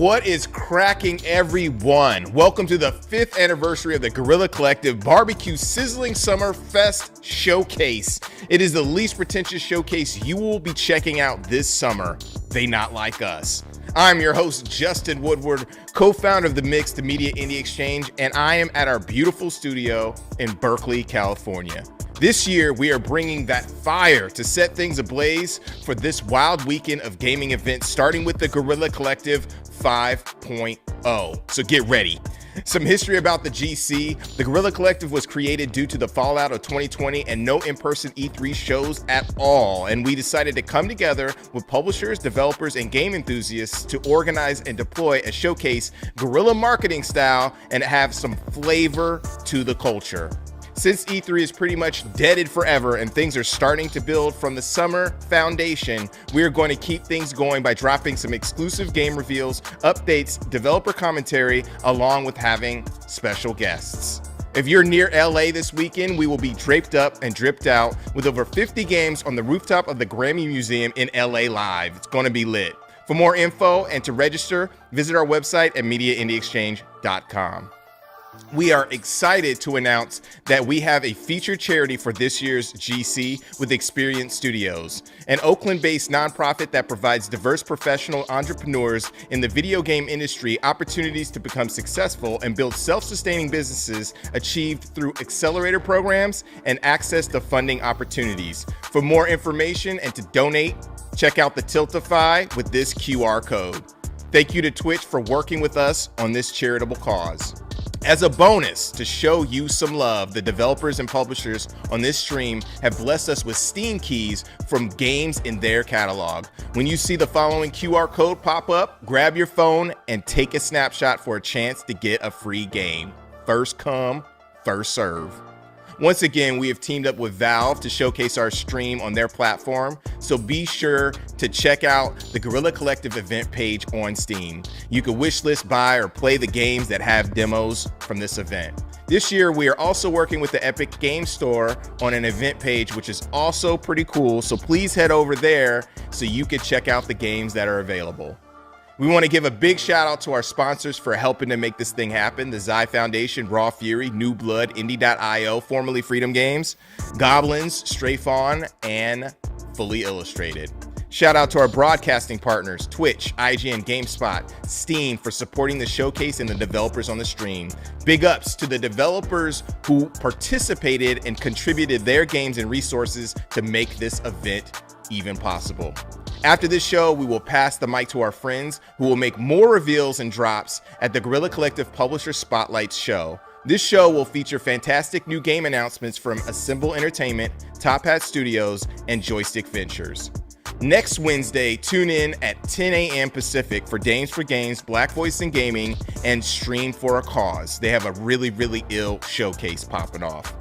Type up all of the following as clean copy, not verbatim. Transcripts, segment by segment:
What is cracking, everyone? Welcome to the 5th anniversary of the Guerrilla Collective Barbecue Sizzling Summer Fest Showcase. It is the least pretentious showcase you will be checking out this summer. They Not Like Us. I'm your host, Justin Woodward, co-founder of the Mixed Media Indie Exchange, and I am at our beautiful studio in Berkeley, California. This year, we are bringing that fire to set things ablaze for this wild weekend of gaming events, starting with the Guerrilla Collective 5.0. So get ready. Some history about the GC. The Guerrilla Collective was created due to the fallout of 2020 and no in-person E3 shows at all. And we decided to come together with publishers, developers, and game enthusiasts to organize and deploy a showcase guerrilla marketing style and have some flavor to the culture. Since E3 is pretty much deaded forever and things are starting to build from the summer foundation, we are going to keep things going by dropping some exclusive game reveals, updates, developer commentary, along with having special guests. If you're near LA this weekend, we will be draped up and dripped out with over 50 games on the rooftop of the Grammy Museum in LA Live. It's going to be lit. For more info and to register, visit our website at MediaIndieExchange.com. We are excited to announce that we have a featured charity for this year's GC with Experience Studios, an Oakland-based nonprofit that provides diverse professional entrepreneurs in the video game industry opportunities to become successful and build self-sustaining businesses achieved through accelerator programs and access to funding opportunities. For more information and to donate, check out the Tiltify with this QR code. Thank you to Twitch for working with us on this charitable cause. As a bonus, to show you some love, the developers and publishers on this stream have blessed us with Steam keys from games in their catalog. When you see the following QR code pop up, grab your phone and take a snapshot for a chance to get a free game. First come, first serve. Once again, we have teamed up with Valve to showcase our stream on their platform, so be sure to check out the Guerrilla Collective event page on Steam. You can wishlist, buy, or play the games that have demos from this event. This year, we are also working with the Epic Games Store on an event page, which is also pretty cool, so please head over there so you can check out the games that are available. We want to give a big shout out to our sponsors for helping to make this thing happen. The Xi Foundation, Raw Fury, New Blood, Indie.io, formerly Freedom Games, Goblins, Stray Fawn, and Fully Illustrated. Shout out to our broadcasting partners, Twitch, IGN, GameSpot, Steam for supporting the showcase and the developers on the stream. Big ups to the developers who participated and contributed their games and resources to make this event even possible. After this show, we will pass the mic to our friends who will make more reveals and drops at the Guerrilla Collective Publisher Spotlights show. This show will feature fantastic new game announcements from Assemble Entertainment, Top Hat Studios, and Joystick Ventures. Next Wednesday, tune in at 10 a.m. Pacific for Dames for Games, Black Voice in Gaming, and Stream for a Cause. They have a really ill showcase popping off.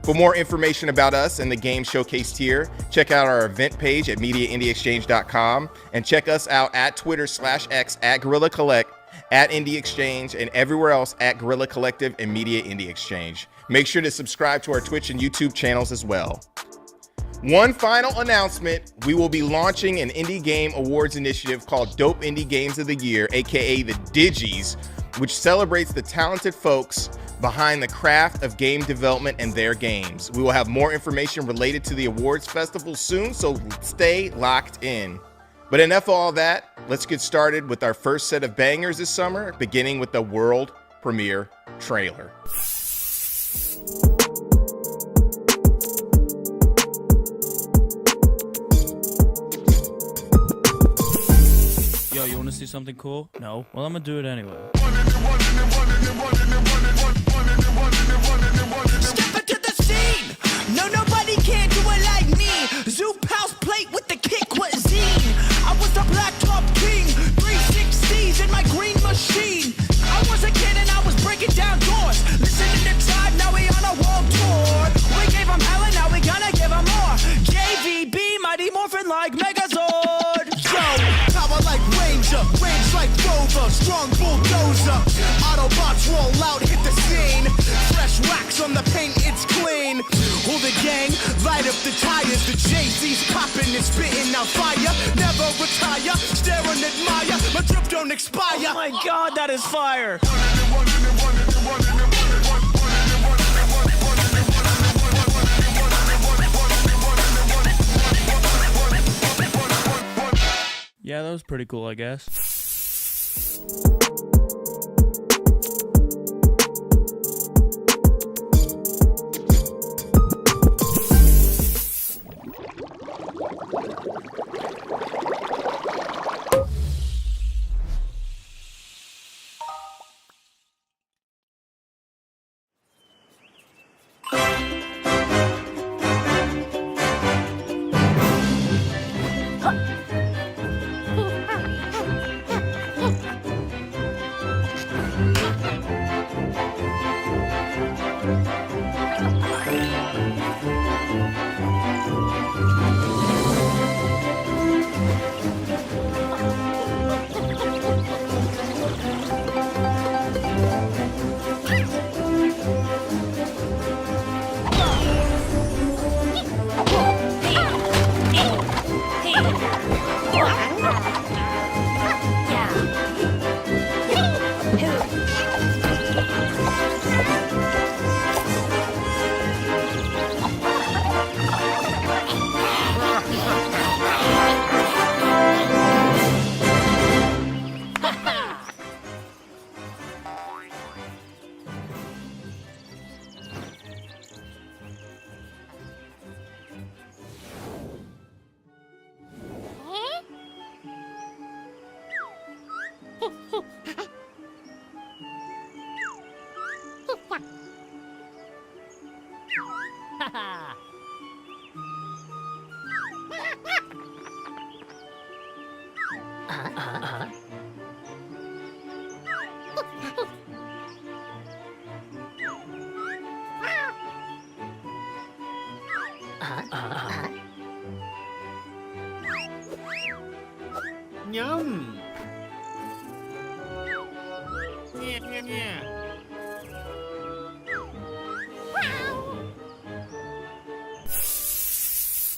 For more information about us and the game showcased here, check out our event page at MediaIndieExchange.com and check us out at Twitter/X at Guerrilla Collect, at Indie Exchange, and everywhere else at Guerrilla Collective and Media Indie Exchange. Make sure to subscribe to our Twitch and YouTube channels as well. One final announcement, we will be launching an Indie Game Awards initiative called Dope Indie Games of the Year, aka the Digis, which celebrates the talented folks behind the craft of game development and their games. We will have more information related to the awards festival soon, so stay locked in. But enough of all that, let's get started with our first set of bangers this summer, beginning with the world premiere trailer. Yo, you wanna see something cool? No? Well, I'm gonna do it anyway. Step into the scene. No, nobody can do it like me. Zoop house plate with the kick cuisine. I was the blacktop king. 360s in my green machine. I was a kid and I was breaking down doors. Listening to Tribe, now we on a world tour. We gave them hell and now we gonna give them more. JVB, Mighty Morphin like Megazord. Yo, power like Ranger, range like Rover, strong bulldozer. Autobots roll out, hit the scene. Fresh wax on the paint, it's clean. Who the gang, light up the tires. The Jay-Z's popping and spitting out fire. Never retire, stare and admire. My drip don't expire. Oh my god, that is fire! Yeah, that was pretty cool, I guess. Yum. Yeah.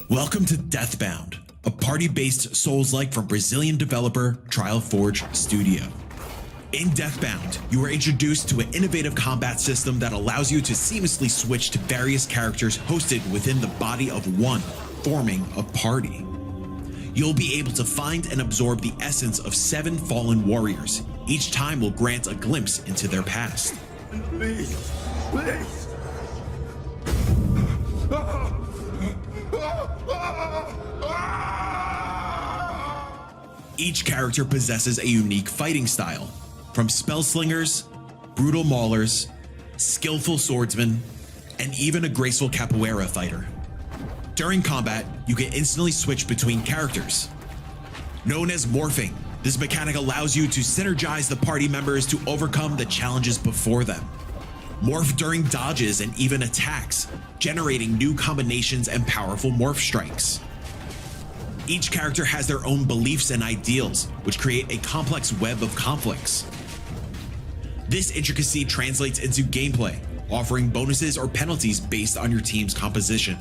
Welcome to Deathbound, a party-based Souls-like from Brazilian developer Trial Forge Studio. In Deathbound, you are introduced to an innovative combat system that allows you to seamlessly switch to various characters hosted within the body of one, forming a party. You'll be able to find and absorb the essence of 7 fallen warriors. Each time will grant a glimpse into their past. Please, please. Each character possesses a unique fighting style, from spellslingers, brutal maulers, skillful swordsmen, and even a graceful capoeira fighter. During combat, you can instantly switch between characters. Known as morphing, this mechanic allows you to synergize the party members to overcome the challenges before them. Morph during dodges and even attacks, generating new combinations and powerful morph strikes. Each character has their own beliefs and ideals, which create a complex web of conflicts. This intricacy translates into gameplay, offering bonuses or penalties based on your team's composition.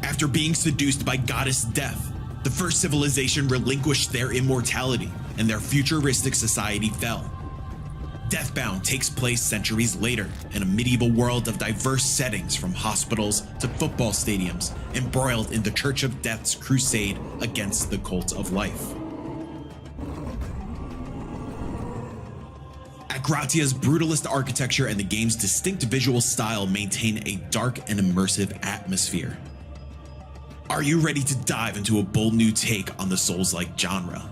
After being seduced by Goddess Death, the first civilization relinquished their immortality and their futuristic society fell. Deathbound takes place centuries later in a medieval world of diverse settings, from hospitals to football stadiums, embroiled in the Church of Death's crusade against the cult of life. Gratia's brutalist architecture and the game's distinct visual style maintain a dark and immersive atmosphere. Are you ready to dive into a bold new take on the Souls-like genre?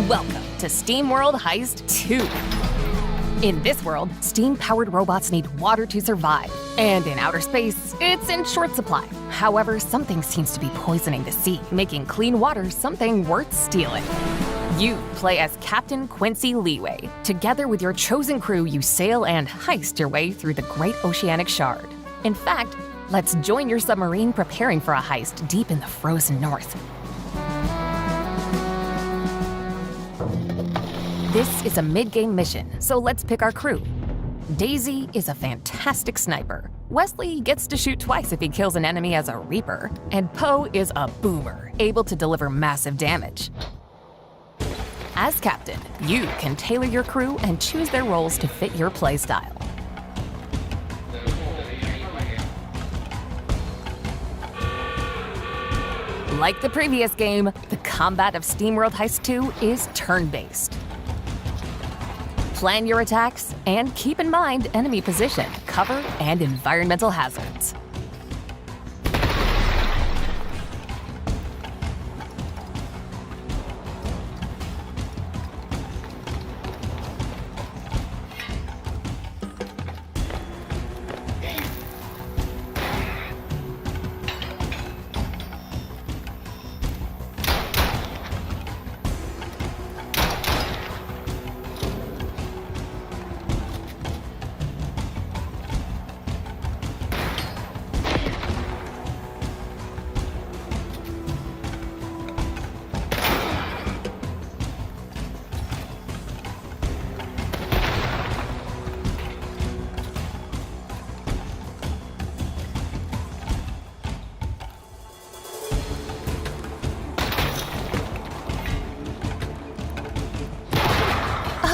Welcome to SteamWorld Heist 2. In this world, steam-powered robots need water to survive. And in outer space, it's in short supply. However, something seems to be poisoning the sea, making clean water something worth stealing. You play as Captain Quincy Leeway. Together with your chosen crew, you sail and heist your way through the Great Oceanic Shard. In fact, let's join your submarine preparing for a heist deep in the frozen north. This is a mid-game mission, so let's pick our crew. Daisy is a fantastic sniper. Wesley gets to shoot twice if he kills an enemy as a Reaper. And Poe is a boomer, able to deliver massive damage. As captain, you can tailor your crew and choose their roles to fit your playstyle. Like the previous game, the combat of SteamWorld Heist 2 is turn-based. Plan your attacks, and keep in mind enemy position, cover, and environmental hazards.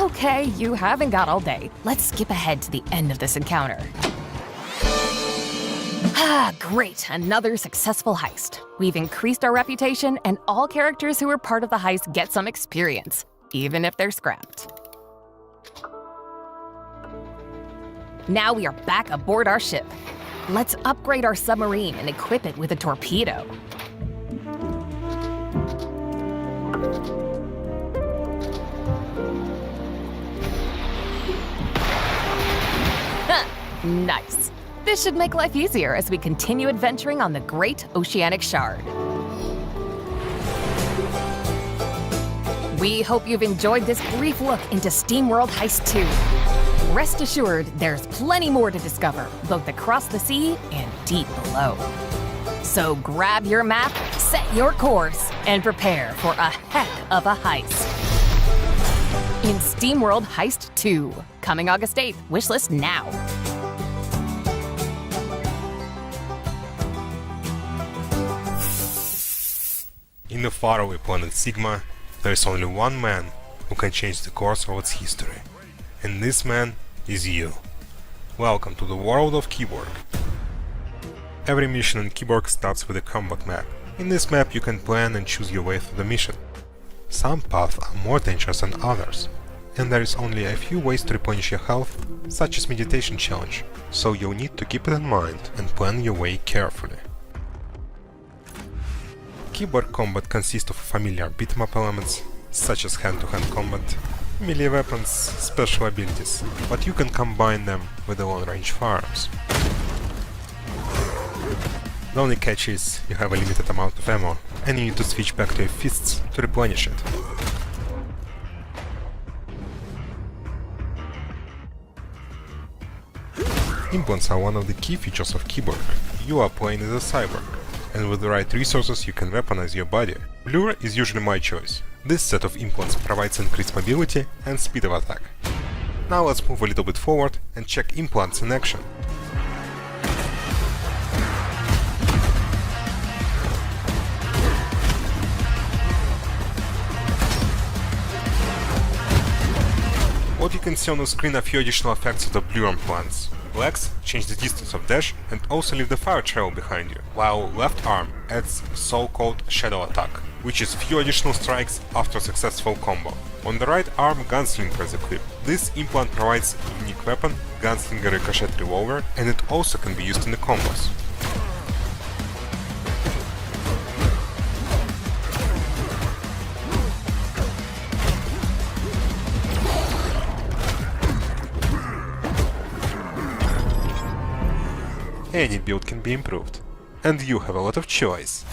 Okay, you haven't got all day. Let's skip ahead to the end of this encounter. Ah, great, another successful heist. We've increased our reputation, and all characters who are part of the heist get some experience, even if they're scrapped. Now we are back aboard our ship. Let's upgrade our submarine and equip it with a torpedo. Nice. This should make life easier as we continue adventuring on the Great Oceanic Shard. We hope you've enjoyed this brief look into SteamWorld Heist 2. Rest assured, there's plenty more to discover, both across the sea and deep below. So grab your map, set your course, and prepare for a heck of a heist. In SteamWorld Heist 2, coming August 8th, wishlist now. In the faraway planet Sigma, there is only one man who can change the course of its history. And this man is you. Welcome to the world of Keybor. Every mission in Keybor starts with a combat map. In this map you can plan and choose your way through the mission. Some paths are more dangerous than others, and there is only a few ways to replenish your health, such as meditation challenge, so you'll need to keep it in mind and plan your way carefully. Keybor combat consists of familiar beat-em-up elements, such as hand-to-hand combat, melee weapons, special abilities, but you can combine them with the long-range firearms. The only catch is you have a limited amount of ammo, and you need to switch back to your fists to replenish it. Implants are one of the key features of Keybor. You are playing as a cyborg, and with the right resources you can weaponize your body. Blur is usually my choice. This set of implants provides increased mobility and speed of attack. Now let's move a little bit forward and check implants in action. What you can see on the screen are a few additional effects of the Blur implants. Legs change the distance of dash and also leave the fire trail behind you, while left arm adds so-called shadow attack, which is few additional strikes after a successful combo. On the right arm, Gunslinger is equipped. This implant provides a unique weapon, Gunslinger Ricochet Revolver, and it also can be used in the combos. any build can be improved, and you have a lot of choice.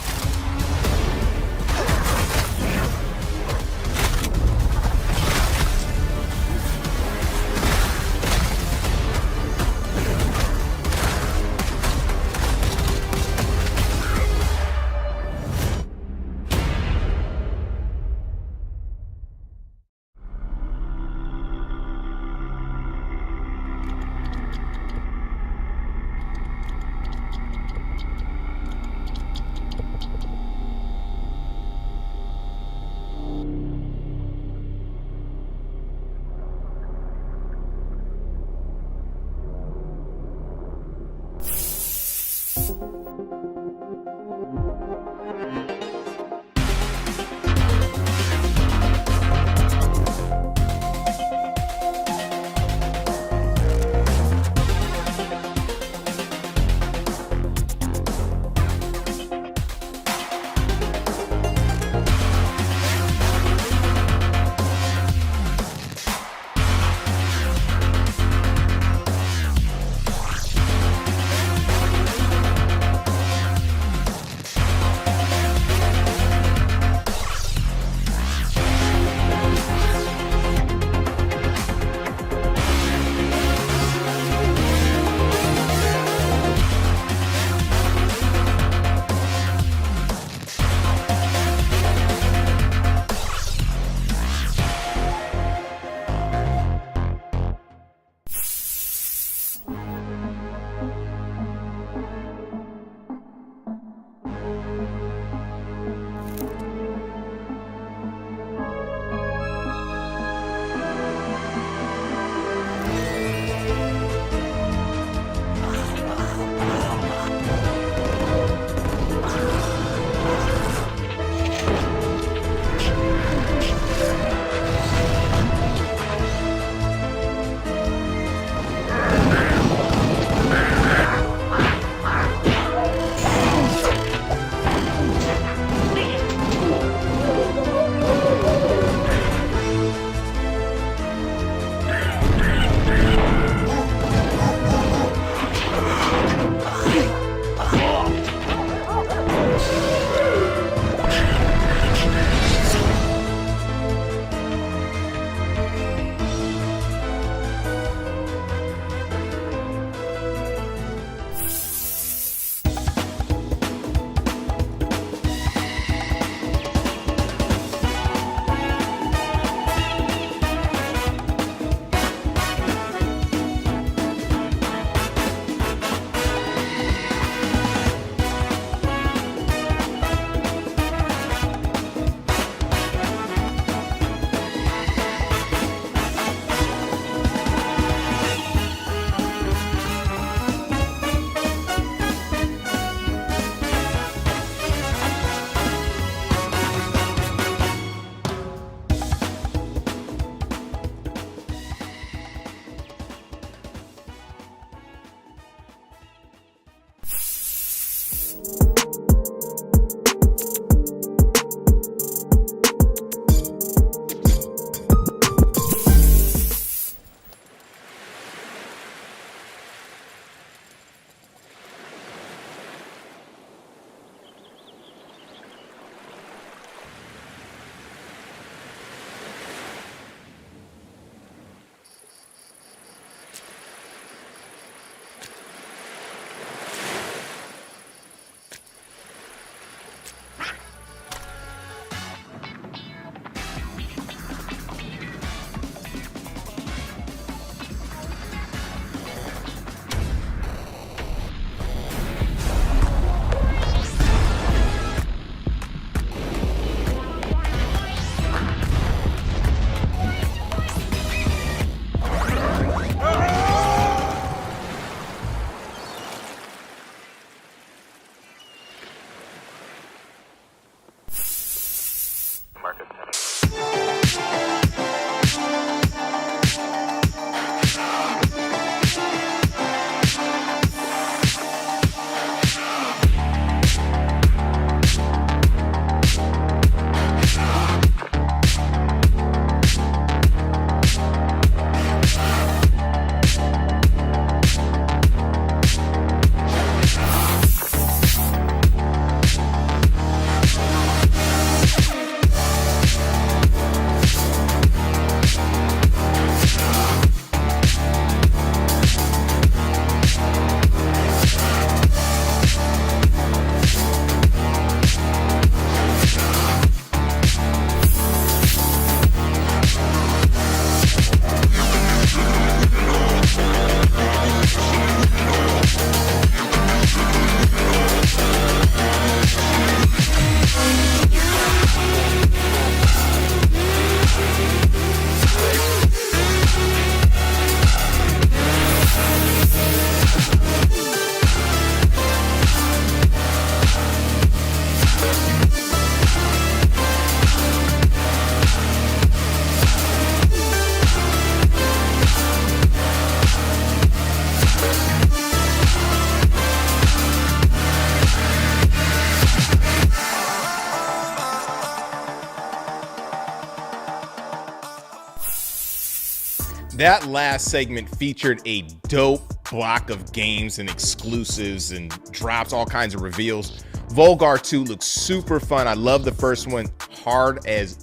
That last segment featured a dope block of games and exclusives and drops, all kinds of reveals. Volgar 2 looks super fun. I love the first one, hard as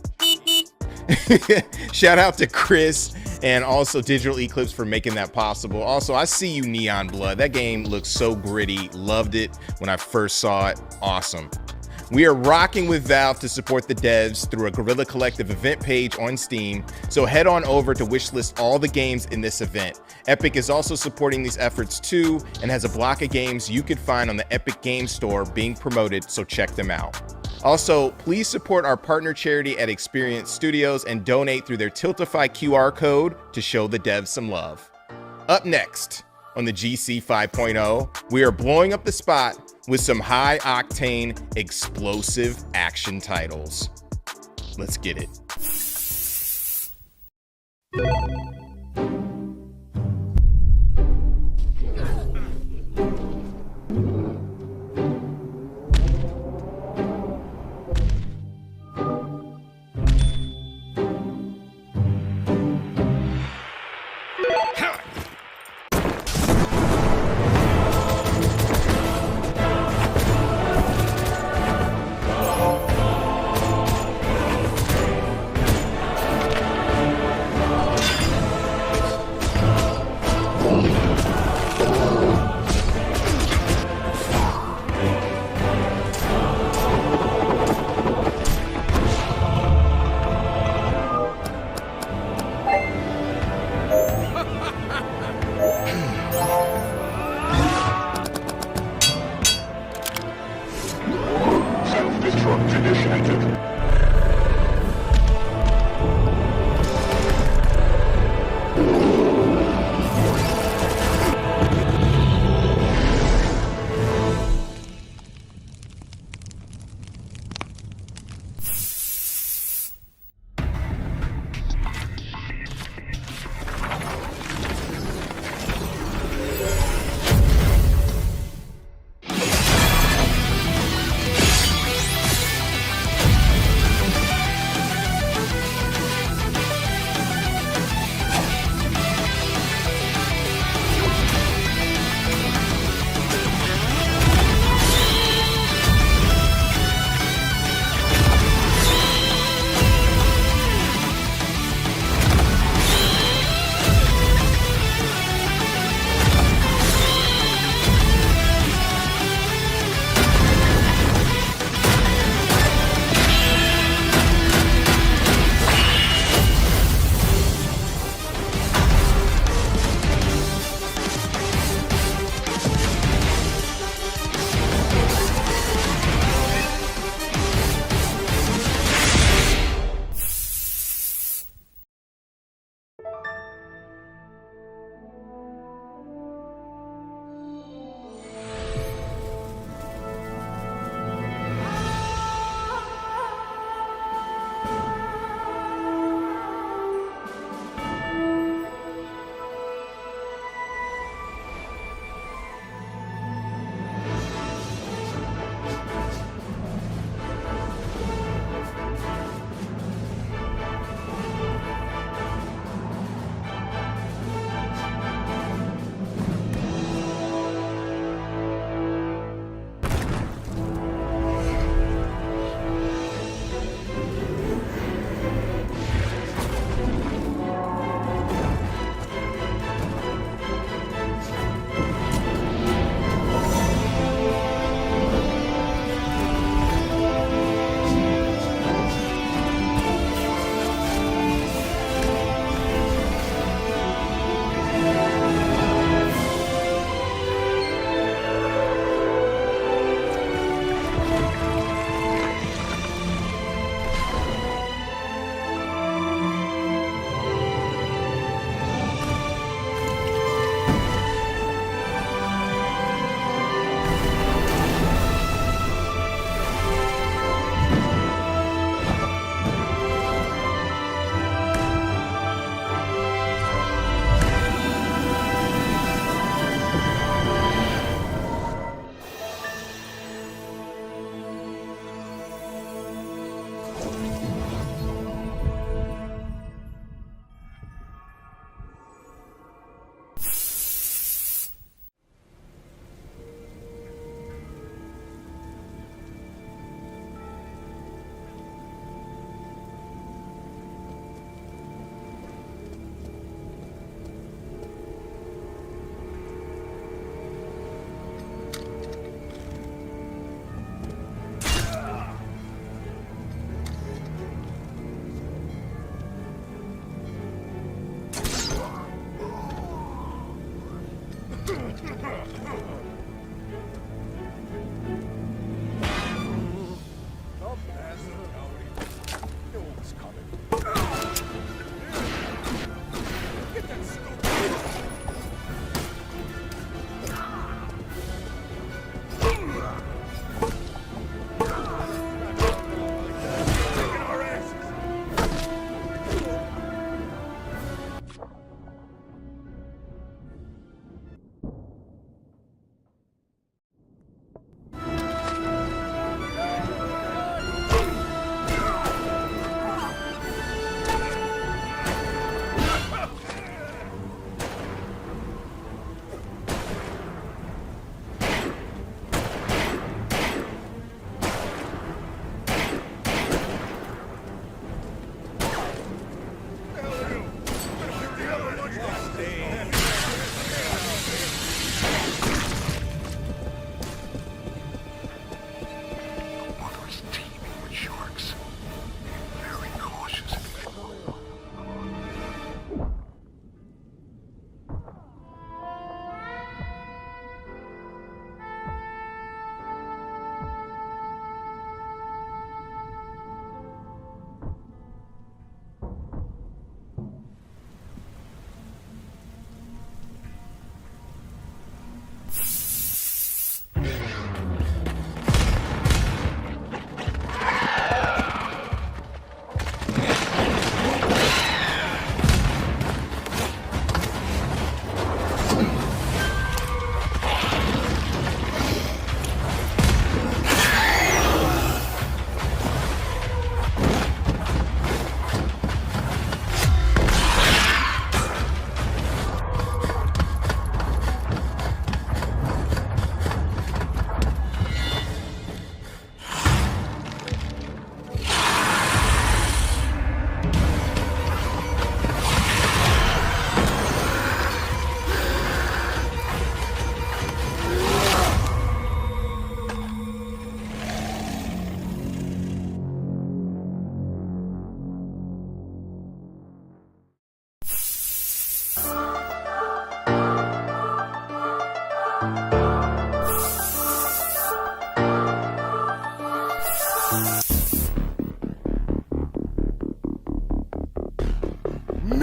shout out to Chris and also Digital Eclipse for making that possible. Also, I see you, Neon Blood. That game looks so gritty. Loved it when I first saw it. Awesome. We are rocking with Valve to support the devs through a Guerrilla Collective event page on Steam, so head on over to wishlist all the games in this event. Epic is also supporting these efforts too and has a block of games you could find on the Epic Games Store being promoted, so check them out. Also, please support our partner charity at Experience Studios and donate through their Tiltify QR code to show the devs some love. Up next on the GC 5.0, we are blowing up the spot with some high-octane, explosive action titles. Let's get it.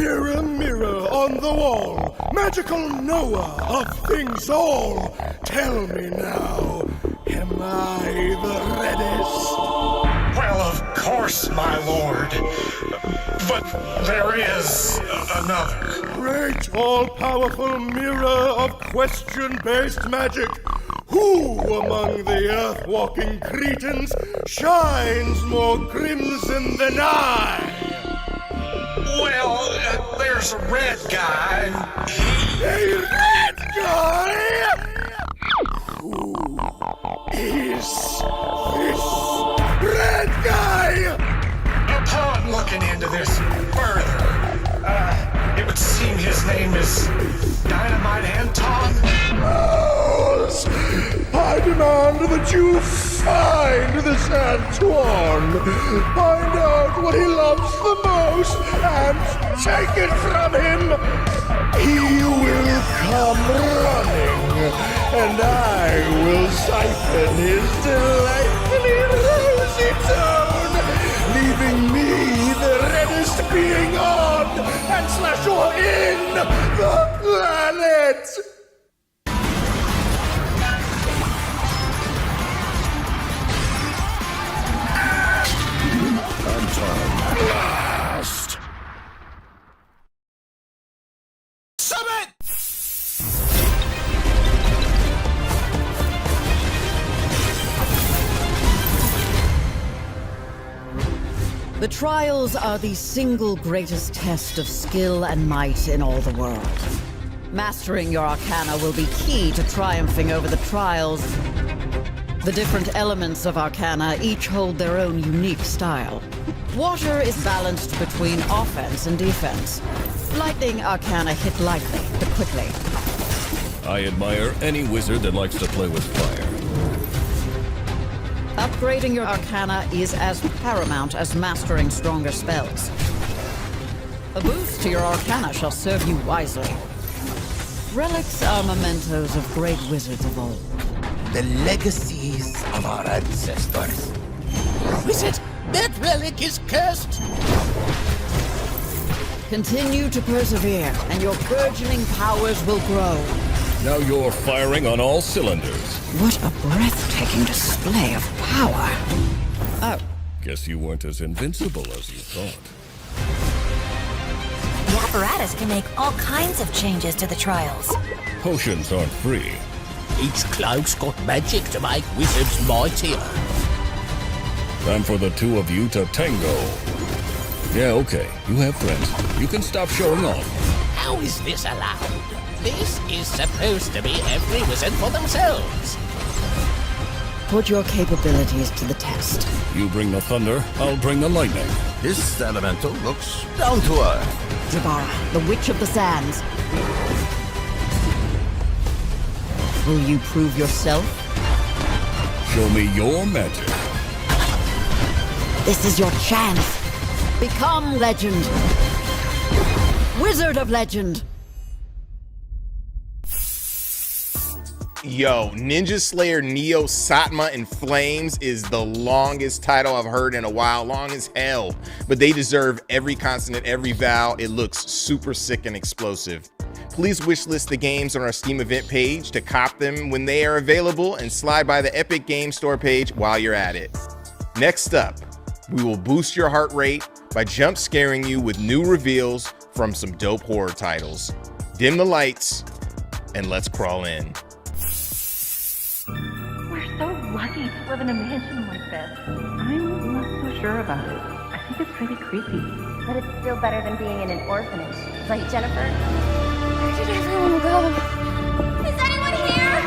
Mirror, mirror on the wall, magical knower of things all, tell me now, am I the reddest? Well, of course, my lord. But there is another. Great all-powerful mirror of question-based magic, who among the earth-walking cretins shines more crimson than I? Well, there's a red guy. A red guy? Who is this red guy? Upon looking into this further, it would seem his name is Dynamite Anton. Yes! I demand that you find this Antoine. Find out what he loves the most and take it from him. He will come running, and I will siphon his delightfully rosy tone, leaving me the reddest being on and slash or in the planet. Blast! Summit! The trials are the single greatest test of skill and might in all the world. Mastering your arcana will be key to triumphing over the trials. The different elements of arcana each hold their own unique style. Water is balanced between offense and defense. Lightning arcana hit lightly, but quickly. I admire any wizard that likes to play with fire. Upgrading your arcana is as paramount as mastering stronger spells. A boost to your arcana shall serve you wisely. Relics are mementos of great wizards of old. The legacies of our ancestors. Wizard, that relic is cursed. Continue to persevere, and your burgeoning powers will grow. Now you're firing on all cylinders. What a breathtaking display of power. Oh. Guess you weren't as invincible as you thought. The apparatus can make all kinds of changes to the trials. Potions aren't free. Each cloak's got magic to make wizards mightier. Time for the two of you to tango. Yeah, okay. You have friends. You can stop showing off. How is this allowed? This is supposed to be every wizard for themselves. Put your capabilities to the test. You bring the thunder, I'll bring the lightning. This elemental looks down to earth. Jabara, the Witch of the Sands. Will you prove yourself? Show me your magic. This is your chance. Become legend. Wizard of Legend. Yo, Ninja Slayer Neo Satma in Flames is the longest title I've heard in a while, long as hell, but they deserve every consonant, every vowel. It looks super sick and explosive. Please wishlist the games on our Steam event page to cop them when they are available, and slide by the Epic Games Store page while you're at it. Next up, we will boost your heart rate by jump scaring you with new reveals from some dope horror titles. Dim the lights and let's crawl in. We're so lucky to live in a mansion like this. I'm not so sure about it. I think it's pretty creepy. But it's still better than being in an orphanage. Right, Jennifer? Where did everyone go? Is anyone here?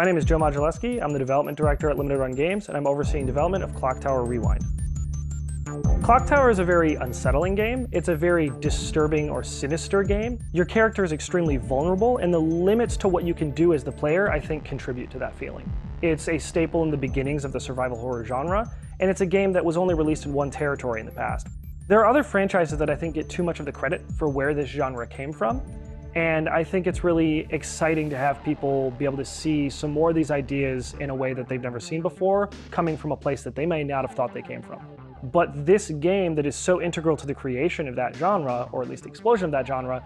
My name is Joe Modulewski. I'm the development director at Limited Run Games, and I'm overseeing development of Clock Tower Rewind. Clock Tower is a very unsettling game. It's a very disturbing or sinister game. Your character is extremely vulnerable, and the limits to what you can do as the player, I think, contribute to that feeling. It's a staple in the beginnings of the survival horror genre, and it's a game that was only released in one territory in the past. There are other franchises that I think get too much of the credit for where this genre came from, and I think it's really exciting to have people be able to see some more of these ideas in a way that they've never seen before, coming from a place that they may not have thought they came from. But this game that is so integral to the creation of that genre, or at least the explosion of that genre,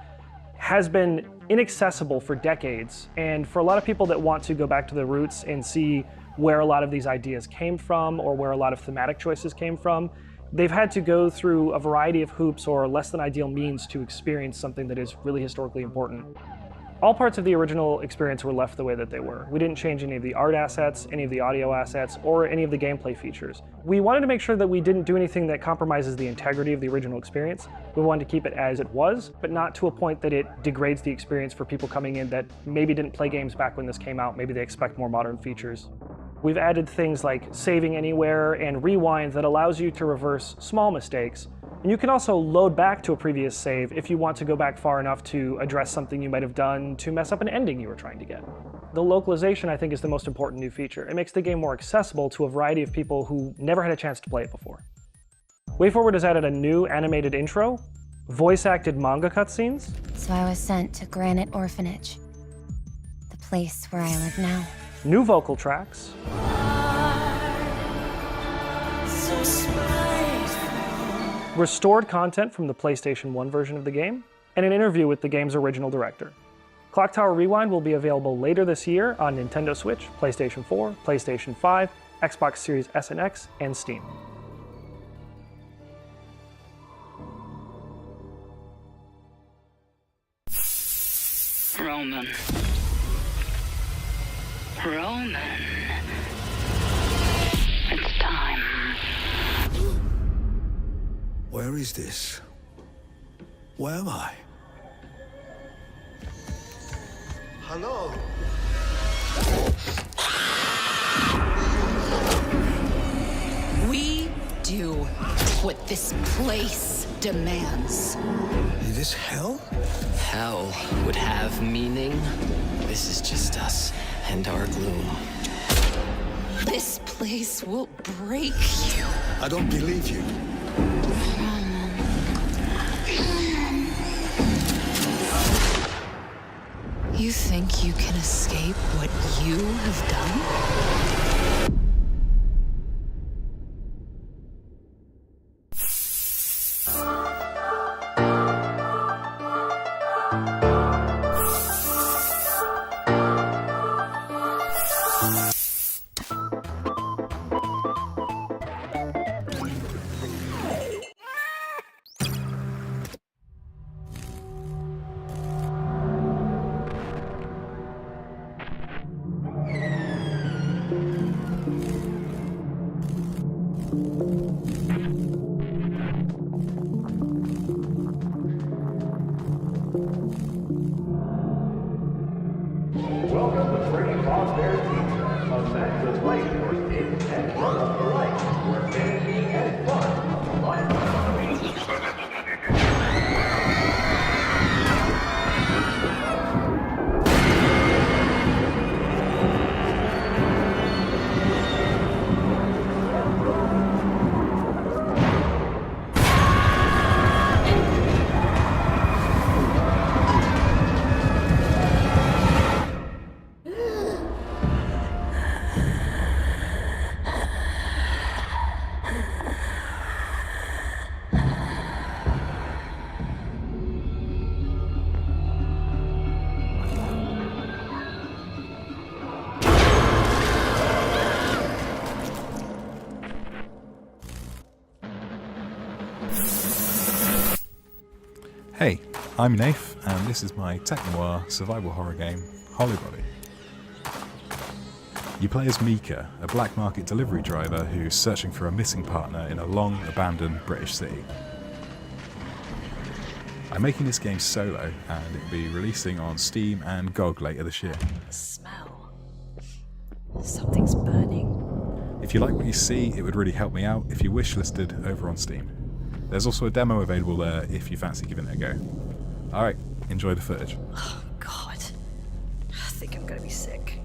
has been inaccessible for decades. And for a lot of people that want to go back to the roots and see where a lot of these ideas came from, or where a lot of thematic choices came from, they've had to go through a variety of hoops or less than ideal means to experience something that is really historically important. All parts of the original experience were left the way that they were. We didn't change any of the art assets, any of the audio assets, or any of the gameplay features. We wanted to make sure that we didn't do anything that compromises the integrity of the original experience. We wanted to keep it as it was, but not to a point that it degrades the experience for people coming in that maybe didn't play games back when this came out. Maybe they expect more modern features. We've added things like saving anywhere and rewind that allows you to reverse small mistakes. And you can also load back to a previous save if you want to go back far enough to address something you might have done to mess up an ending you were trying to get. The localization, I think, is the most important new feature. It makes the game more accessible to a variety of people who never had a chance to play it before. WayForward has added a new animated intro, voice-acted manga cutscenes. So I was sent to Granite Orphanage, the place where I live now. New vocal tracks, restored content from the PlayStation 1 version of the game, and an interview with the game's original director. Clock Tower Rewind will be available later this year on Nintendo Switch, PlayStation 4, PlayStation 5, Xbox Series S and X, and Steam. Roman. It's time. Where is this? Where am I? Hello? We do what this place demands. Is this hell? Hell would have meaning. This is just us and our gloom. This place will break you. I don't believe you. You think you can escape what you have done? Welcome to Pretty Fazbear's Pizza, a matchless place for kids and grown-ups alike, where fantasy and fun align with Hey, I'm Nath, and this is my tech-noir survival horror game, Holybody. You play as Mika, a black market delivery driver who's searching for a missing partner in a long, abandoned British city. I'm making this game solo, and it'll be releasing on Steam and GOG later this year. Smell. Something's burning. If you like what you see, it would really help me out if you wishlisted over on Steam. There's also a demo available there if you fancy giving it a go. Alright, enjoy the footage. Oh, God. I think I'm gonna be sick.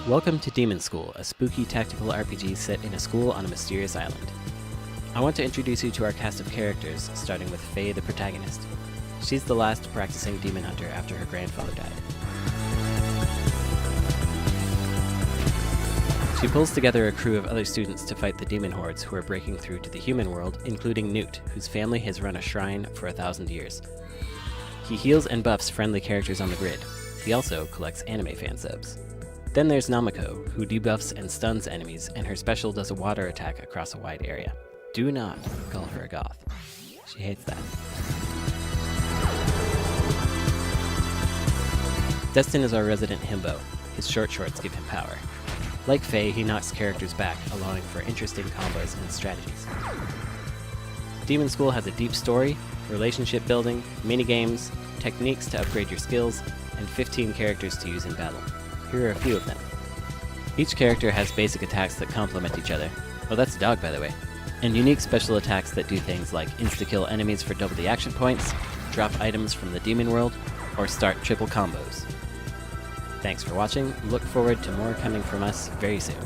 Welcome to Demon School, a spooky tactical RPG set in a school on a mysterious island. I want to introduce you to our cast of characters, starting with Faye, the protagonist. She's the last practicing demon hunter after her grandfather died. She pulls together a crew of other students to fight the demon hordes who are breaking through to the human world, including Newt, whose family has run a shrine for 1,000 years. He heals and buffs friendly characters on the grid. He also collects anime fansubs. Then there's Namako, who debuffs and stuns enemies, and her special does a water attack across a wide area. Do not call her a goth. She hates that. Destin is our resident himbo. His short shorts give him power. Like Faye, he knocks characters back, allowing for interesting combos and strategies. Demon School has a deep story, relationship building, minigames, techniques to upgrade your skills, and 15 characters to use in battle. Here are a few of them. Each character has basic attacks that complement each other. Oh, that's a dog, by the way. And unique special attacks that do things like insta-kill enemies for double the action points, drop items from the demon world, or start triple combos. Thanks for watching. Look forward to more coming from us very soon.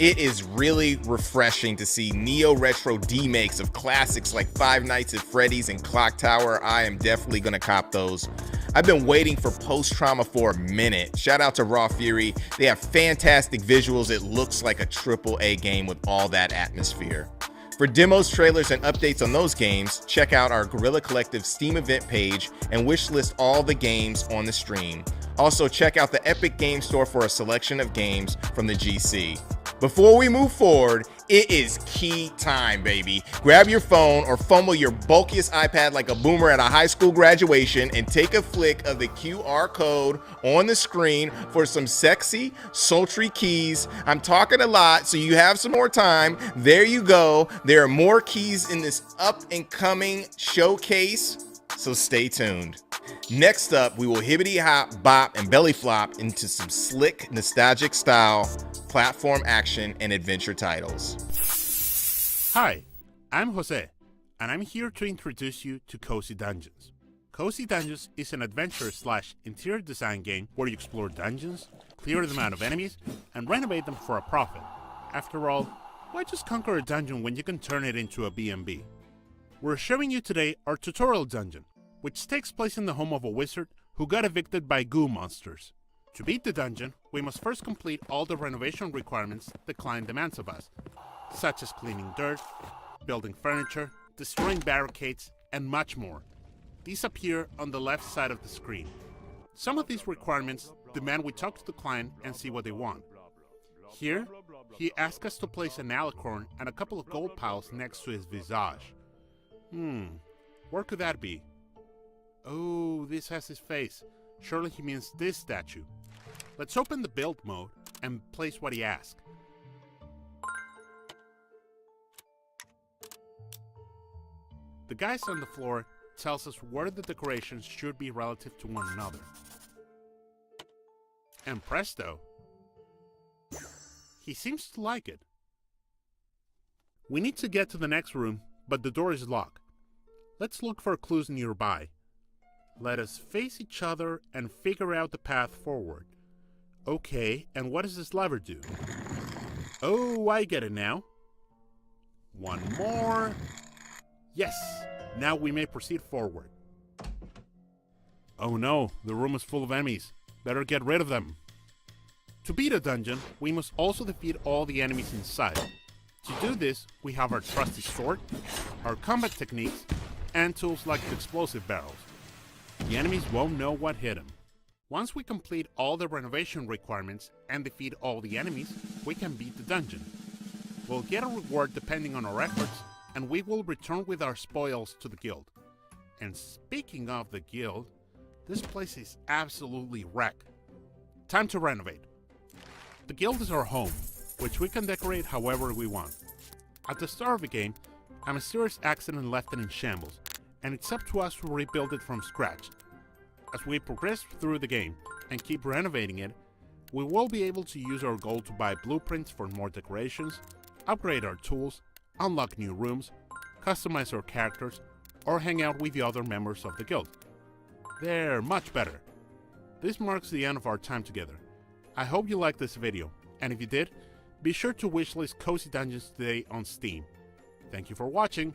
It is really refreshing to see neo-retro demakes of classics like Five Nights at Freddy's and Clock Tower. I am definitely gonna cop those. I've been waiting for Post-Trauma for a minute. Shout out to Raw Fury. They have fantastic visuals. It looks like a AAA game with all that atmosphere. For demos, trailers, and updates on those games, check out our Guerrilla Collective Steam event page and wishlist all the games on the stream. Also, check out the Epic Game Store for a selection of games from the GC. Before we move forward, it is key time, baby. Grab your phone or fumble your bulkiest iPad like a boomer at a high school graduation and take a flick of the QR code on the screen for some sexy, sultry keys. I'm talking a lot, so you have some more time. There you go. There are more keys in this up-and-coming showcase, so stay tuned. Next up, we will hibbity hop, bop, and belly flop into some slick, nostalgic style platform action and adventure titles. Hi, I'm Jose, and I'm here to introduce you to Cozy Dungeons. Cozy Dungeons is an adventure/interior design game where you explore dungeons, clear them out of enemies, and renovate them for a profit. After all, why just conquer a dungeon when you can turn it into a B&B? We're showing you today our tutorial dungeon, which takes place in the home of a wizard who got evicted by goo monsters. To beat the dungeon, we must first complete all the renovation requirements the client demands of us, such as cleaning dirt, building furniture, destroying barricades, and much more. These appear on the left side of the screen. Some of these requirements demand we talk to the client and see what they want. Here, he asks us to place an alicorn and a couple of gold piles next to his visage. Where could that be? Oh, this has his face. Surely he means this statue. Let's open the build mode and place what he asked. The guys on the floor tells us where the decorations should be relative to one another. And presto, he seems to like it. We need to get to the next room, but the door is locked. Let's look for clues nearby. Let us face each other and figure out the path forward. Okay, and what does this lever do? Oh, I get it now. One more. Yes, now we may proceed forward. Oh no, the room is full of enemies. Better get rid of them. To beat a dungeon, we must also defeat all the enemies inside. To do this, we have our trusty sword, our combat techniques, and tools like the explosive barrels. The enemies won't know what hit them. Once we complete all the renovation requirements and defeat all the enemies, we can beat the dungeon. We'll get a reward depending on our efforts, and we will return with our spoils to the guild. And speaking of the guild, this place is absolutely wrecked. Time to renovate. The guild is our home, which we can decorate however we want. At the start of the game, a mysterious accident left it in shambles, and it's up to us to rebuild it from scratch. As we progress through the game and keep renovating it, we will be able to use our gold to buy blueprints for more decorations, upgrade our tools, unlock new rooms, customize our characters, or hang out with the other members of the guild. They're much better. This marks the end of our time together. I hope you liked this video, and if you did, be sure to wishlist Cozy Dungeons today on Steam. Thank you for watching.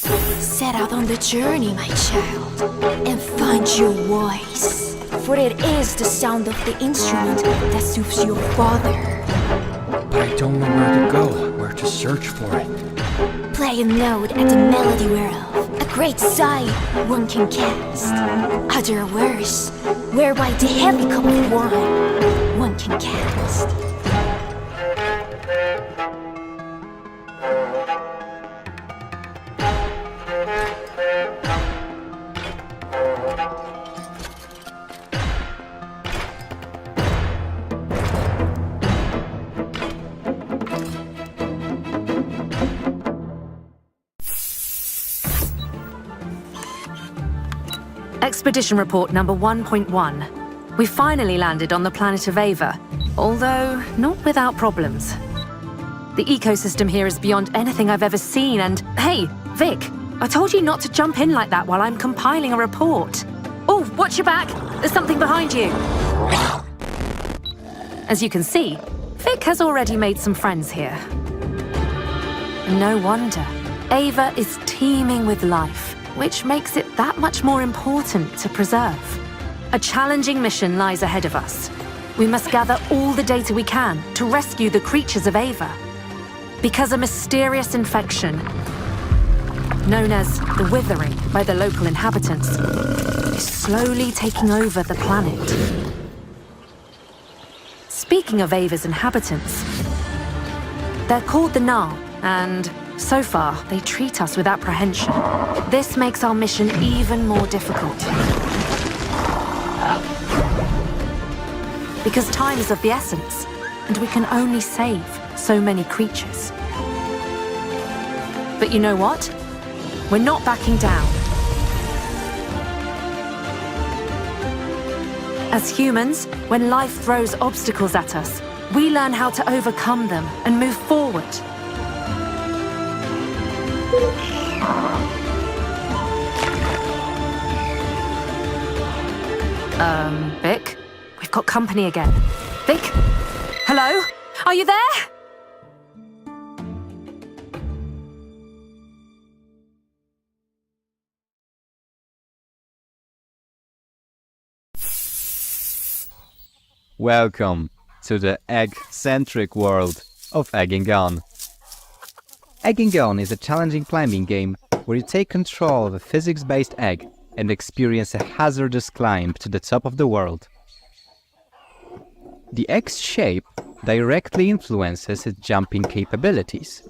Set out on the journey, my child, and find your voice. For it is the sound of the instrument that soothes your father. I don't know where to go, where to search for it. Play a note at the melody whereof a great sigh one can cast. Other worse, whereby the heavy cup of wine one can cast. Expedition report number 1.1. We finally landed on the planet of Ava, although not without problems. The ecosystem here is beyond anything I've ever seen, and hey, Vic, I told you not to jump in like that while I'm compiling a report. Oh, watch your back! There's something behind you! As you can see, Vic has already made some friends here. No wonder. Ava is teeming with life, which makes it that much more important to preserve. A challenging mission lies ahead of us. We must gather all the data we can to rescue the creatures of Ava. Because a mysterious infection, known as the Withering by the local inhabitants, is slowly taking over the planet. Speaking of Ava's inhabitants, they're called the Null, and so far, they treat us with apprehension. This makes our mission even more difficult. Because time is of the essence, and we can only save so many creatures. But you know what? We're not backing down. As humans, when life throws obstacles at us, we learn how to overcome them and move forward. Vic? We've got company again. Vic? Hello? Are you there? Welcome to the egg-centric world of Egg and Gun. Egg and Gun is a challenging climbing game where you take control of a physics-based egg and experience a hazardous climb to the top of the world. The egg's shape directly influences its jumping capabilities.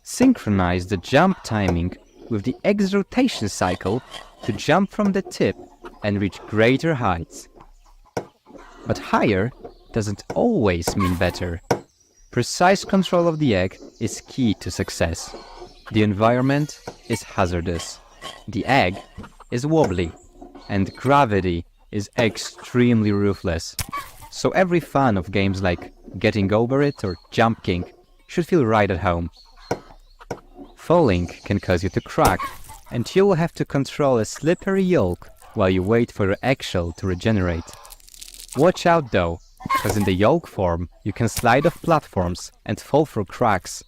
Synchronize the jump timing with the egg's rotation cycle to jump from the tip and reach greater heights. But higher doesn't always mean better. Precise control of the egg is key to success. The environment is hazardous. The egg is wobbly, and gravity is extremely ruthless. So every fan of games like Getting Over It or Jump King should feel right at home. Falling can cause you to crack, and you will have to control a slippery yolk while you wait for your eggshell to regenerate. Watch out though, because in the yolk form you can slide off platforms and fall through cracks.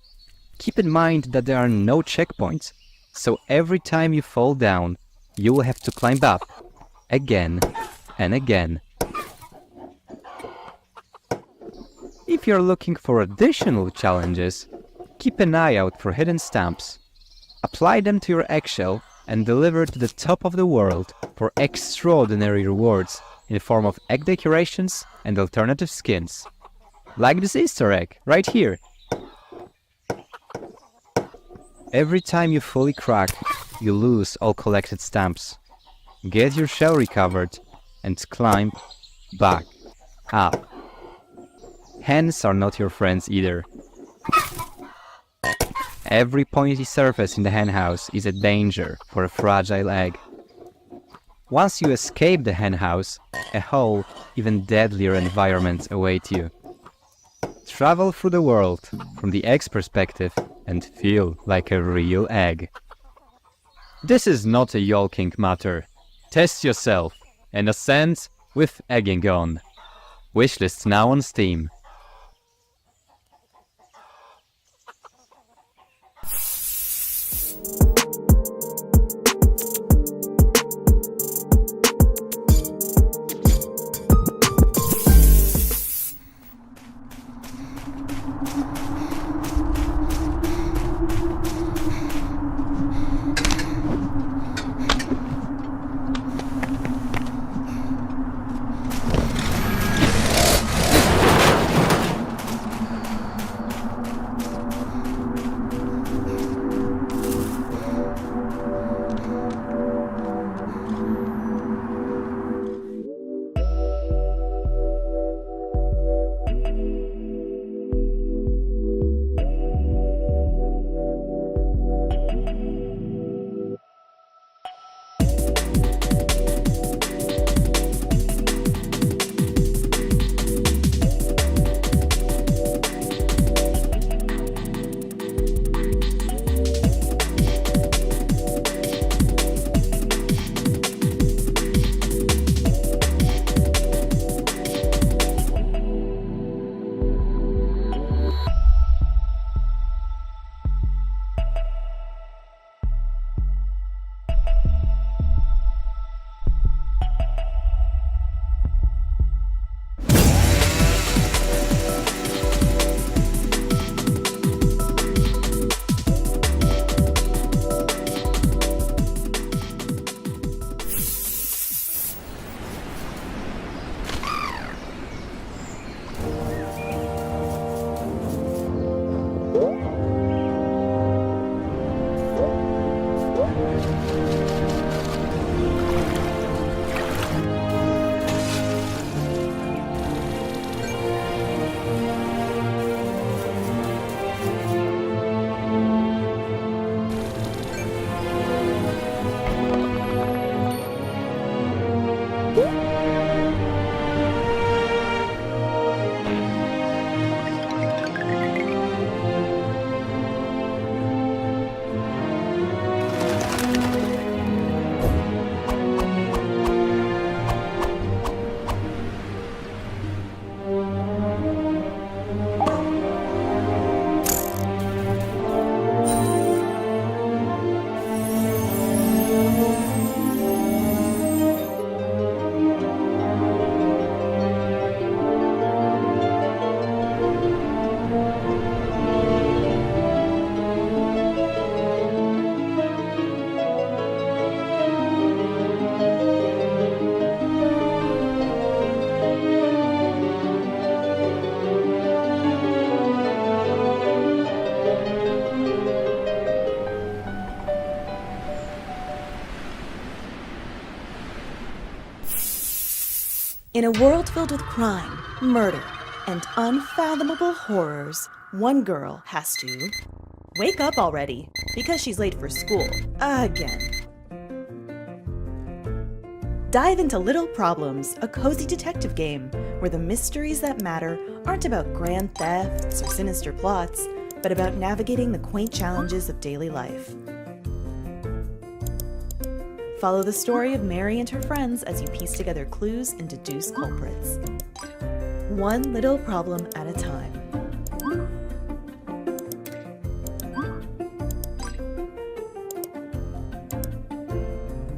Keep in mind that there are no checkpoints, so every time you fall down, you will have to climb up, again and again. If you're looking for additional challenges, keep an eye out for hidden stamps. Apply them to your eggshell and deliver to the top of the world for extraordinary rewards in the form of egg decorations and alternative skins. Like this Easter egg, right here. Every time you fully crack, you lose all collected stamps. Get your shell recovered and climb back up. Hens are not your friends either. Every pointy surface in the henhouse is a danger for a fragile egg. Once you escape the henhouse, a whole, even deadlier environments await you. Travel through the world from the egg's perspective and feel like a real egg. This is not a yolking matter. Test yourself and ascend with Egg and Gun. Wishlists now on Steam. In a world filled with crime, murder, and unfathomable horrors, one girl has to wake up already because she's late for school again. Dive into Little Problems, a cozy detective game where the mysteries that matter aren't about grand thefts or sinister plots, but about navigating the quaint challenges of daily life. Follow the story of Mary and her friends as you piece together clues and deduce culprits. One little problem at a time.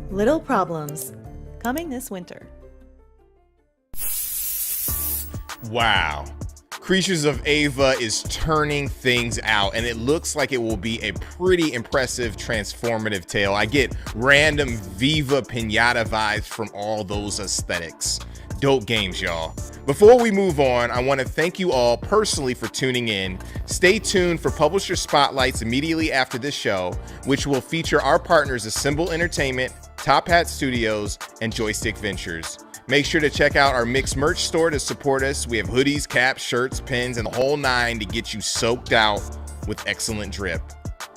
Little Problems, coming this winter. Wow. Creatures of Ava is turning things out, and it looks like it will be a pretty impressive, transformative tale. I get random Viva Pinata vibes from all those aesthetics. Dope games, y'all. Before we move on, I want to thank you all personally for tuning in. Stay tuned for publisher spotlights immediately after this show, which will feature our partners Assemble Entertainment, Top Hat Studios, and Joystick Ventures. Make sure to check out our mixed merch store to support us. We have hoodies, caps, shirts, pins, and the whole nine to get you soaked out with excellent drip.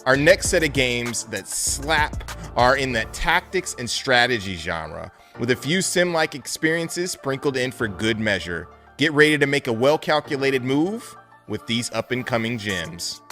Our next set of games that slap are in the tactics and strategy genre, with a few sim-like experiences sprinkled in for good measure. Get ready to make a well-calculated move with these up-and-coming gems.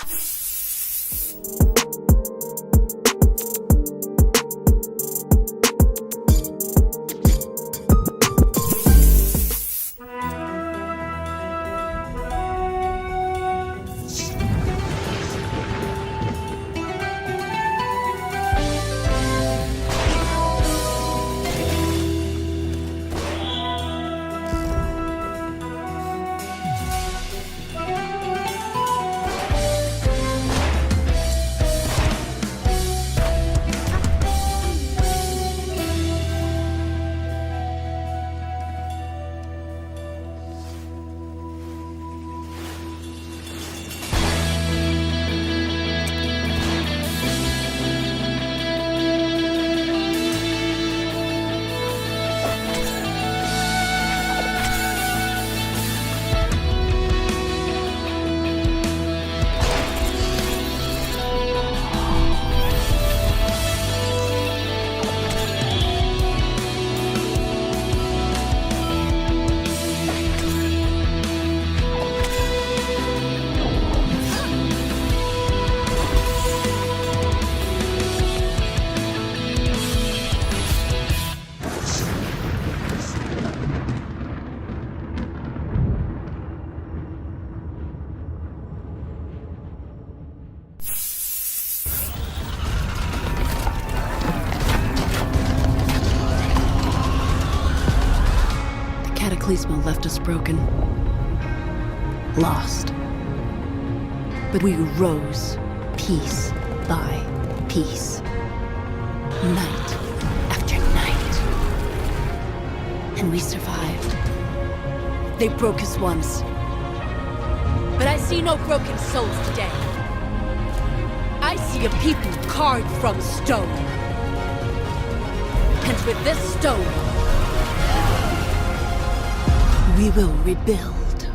Cataclysma left us broken, lost. But we rose piece by piece, night after night. And we survived. They broke us once, but I see no broken souls today. I see a people carved from stone. And with this stone, we will rebuild.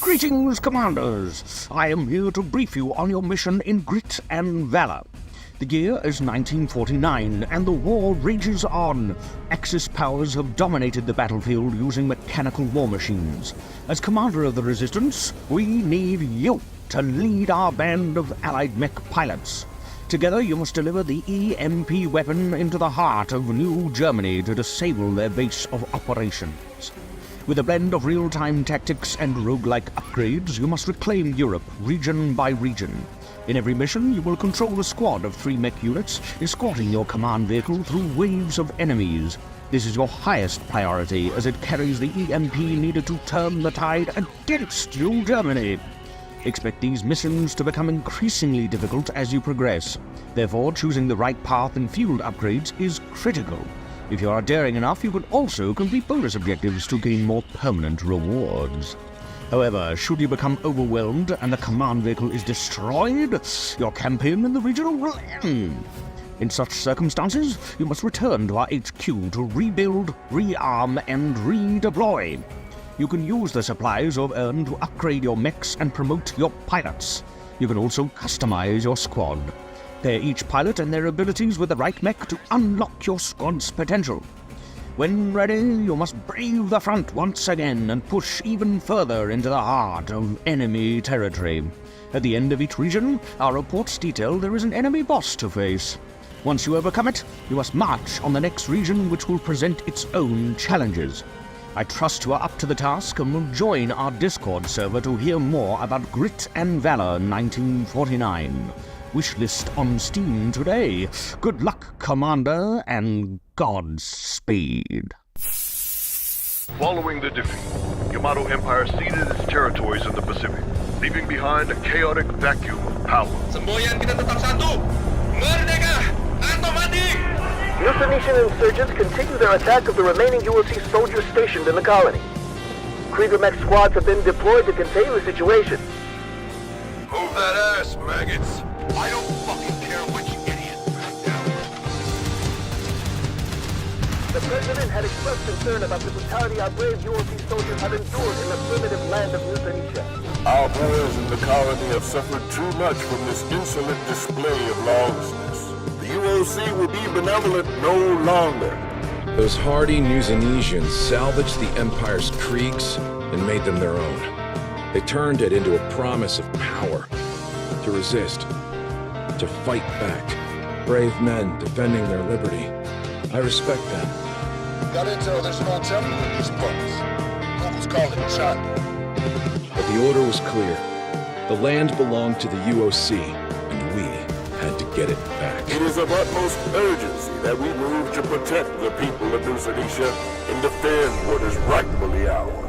Greetings, Commanders! I am here to brief you on your mission in Grit and Valor. The year is 1949, and the war rages on. Axis powers have dominated the battlefield using mechanical war machines. As Commander of the Resistance, we need you to lead our band of Allied mech pilots. Together, you must deliver the EMP weapon into the heart of New Germany to disable their base of operations. With a blend of real-time tactics and roguelike upgrades, you must reclaim Europe, region by region. In every mission, you will control a squad of 3 mech units, escorting your command vehicle through waves of enemies. This is your highest priority, as it carries the EMP needed to turn the tide against New Germany. Expect these missions to become increasingly difficult as you progress. Therefore, choosing the right path and field upgrades is critical. If you are daring enough, you can also complete bonus objectives to gain more permanent rewards. However, should you become overwhelmed and the command vehicle is destroyed, your campaign in the region will end. In such circumstances, you must return to our HQ to rebuild, rearm, and redeploy. You can use the supplies you've earned to upgrade your mechs and promote your pilots. You can also customize your squad. Pair each pilot and their abilities with the right mech to unlock your squad's potential. When ready, you must brave the front once again and push even further into the heart of enemy territory. At the end of each region, our reports detail there is an enemy boss to face. Once you overcome it, you must march on the next region, which will present its own challenges. I trust you are up to the task and will join our Discord server to hear more about Grit and Valor 1949. Wishlist on Steam today. Good luck, Commander, and Godspeed. Following the defeat, Yamato Empire ceded its territories in the Pacific, leaving behind a chaotic vacuum of power. Semboyan kita tetap satu. Merdeka atau mati! New Phoenician insurgents continue their attack of the remaining UOC soldiers stationed in the colony. Krieger mech squads have been deployed to contain the situation. Move that ass, maggots! I don't fucking care which idiot. The President had expressed concern about the brutality our brave UOC soldiers have endured in the primitive land of New Phoenicia. Our boys in the colony have suffered too much from this insolent display of lawlessness. The UOC will be benevolent no longer. Those hardy New Phoenicians salvaged the Empire's kriegs and made them their own. They turned it into a promise of power, to resist, to fight back. Brave men defending their liberty. I respect them. Got intel there's an old temple in these parts. Locals call it China. But the order was clear. The land belonged to the UOC, and we had to get it back. It is of utmost urgency that we move to protect the people of New Phoenicia and defend what is rightfully ours.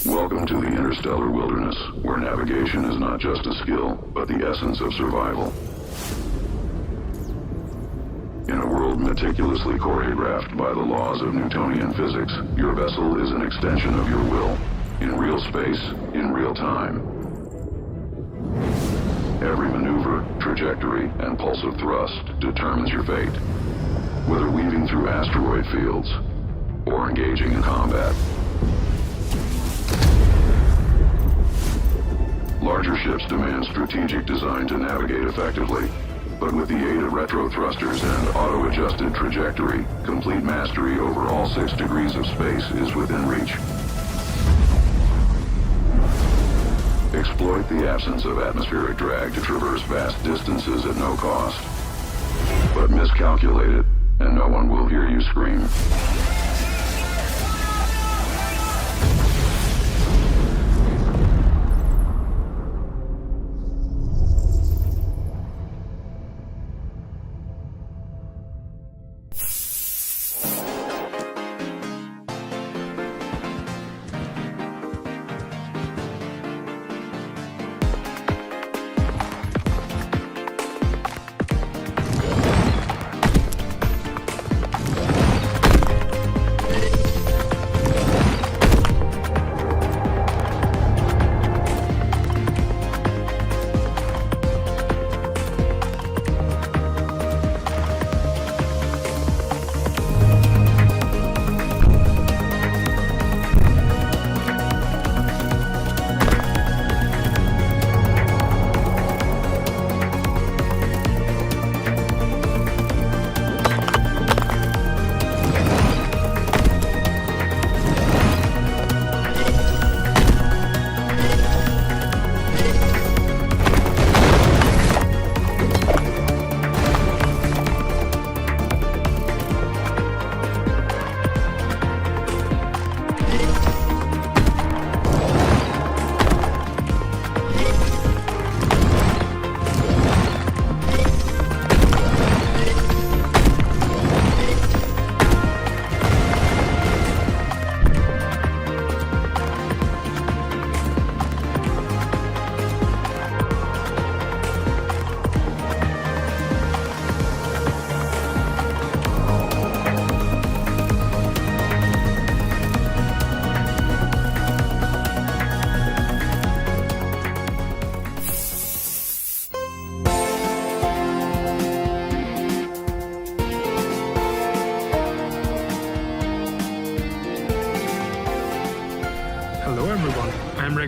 Welcome to the interstellar wilderness, where navigation is not just a skill, but the essence of survival. In a world meticulously choreographed by the laws of Newtonian physics, your vessel is an extension of your will, in real space, in real time. Every maneuver, trajectory, and pulse of thrust determines your fate, whether weaving through asteroid fields or engaging in combat. Larger ships demand strategic design to navigate effectively, but with the aid of retro thrusters and auto-adjusted trajectory, complete mastery over all 6 degrees of space is within reach. Exploit the absence of atmospheric drag to traverse vast distances at no cost. But miscalculate it, and no one will hear you scream.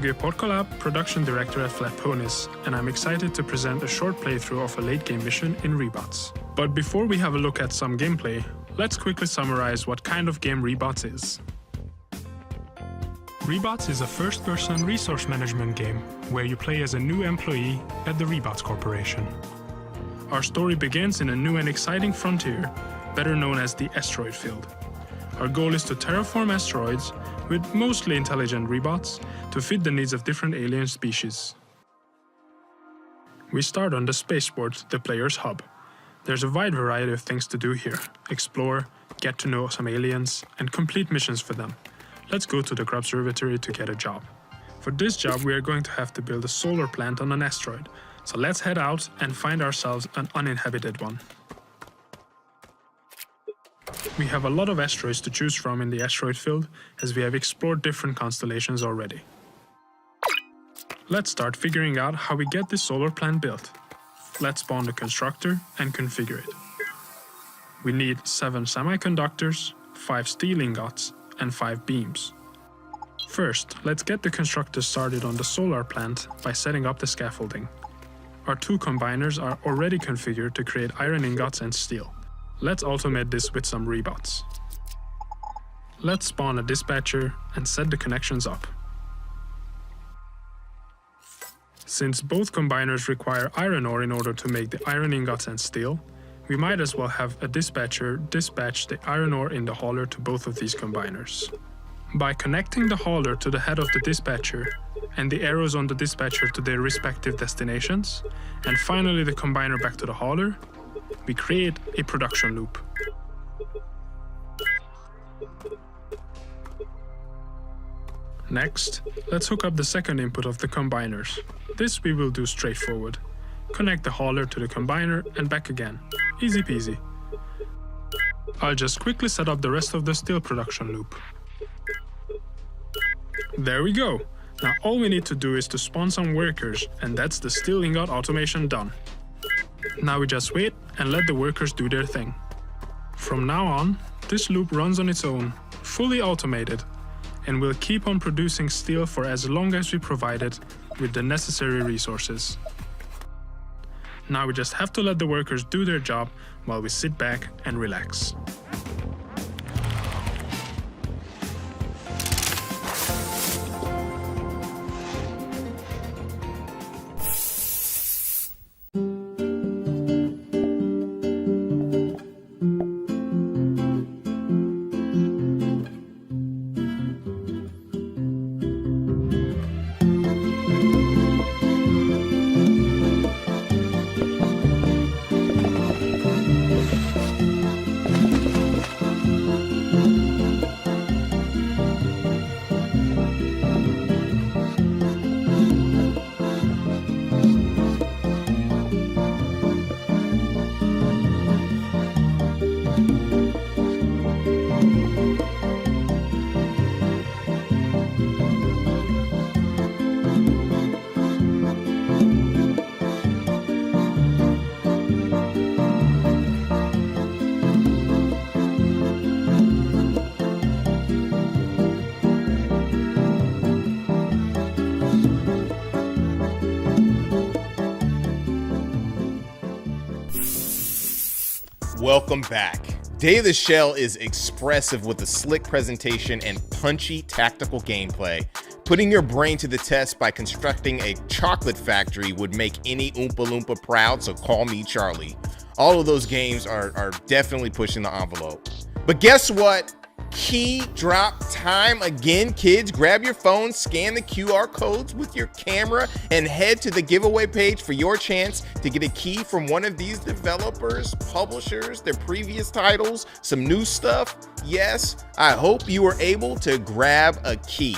Sergei Podkolab, production director at Flat Ponies, and I'm excited to present a short playthrough of a late-game mission in Rebots. But before we have a look at some gameplay, let's quickly summarize what kind of game Rebots is. Rebots is a first-person resource management game where you play as a new employee at the Rebots Corporation. Our story begins in a new and exciting frontier, better known as the asteroid field. Our goal is to terraform asteroids with mostly intelligent Rebots to fit the needs of different alien species. We start on the spaceport, the player's hub. There's a wide variety of things to do here. Explore, get to know some aliens, and complete missions for them. Let's go to the Grubservatory to get a job. For this job, we are going to have to build a solar plant on an asteroid. So let's head out and find ourselves an uninhabited one. We have a lot of asteroids to choose from in the asteroid field, as we have explored different constellations already. Let's start figuring out how we get this solar plant built. Let's spawn the constructor and configure it. We need 7 semiconductors, 5 steel ingots, and 5 beams. First, let's get the constructor started on the solar plant by setting up the scaffolding. Our 2 combiners are already configured to create iron ingots and steel. Let's automate this with some Rebots. Let's spawn a dispatcher and set the connections up. Since both combiners require iron ore in order to make the iron ingots and steel, we might as well have a dispatcher dispatch the iron ore in the hauler to both of these combiners. By connecting the hauler to the head of the dispatcher and the arrows on the dispatcher to their respective destinations, and finally the combiner back to the hauler, we create a production loop. Next, let's hook up the second input of the combiners. This we will do straightforward. Connect the hauler to the combiner and back again. Easy peasy. I'll just quickly set up the rest of the steel production loop. There we go. Now all we need to do is to spawn some workers, and that's the steel ingot automation done. Now we just wait and let the workers do their thing. From now on, this loop runs on its own, fully automated, and will keep on producing steel for as long as we provide it with the necessary resources. Now we just have to let the workers do their job while we sit back and relax. Welcome back. Day of the Shell is expressive with a slick presentation and punchy tactical gameplay. Putting your brain to the test by constructing a chocolate factory would make any Oompa Loompa proud, so call me Charlie. All of those games are definitely pushing the envelope. But guess what? Key drop time again, kids. Grab your phone, scan the QR codes with your camera, and head to the giveaway page for your chance to get a key from one of these developers, publishers, their previous titles, some new stuff. Yes, I hope you were able to grab a key.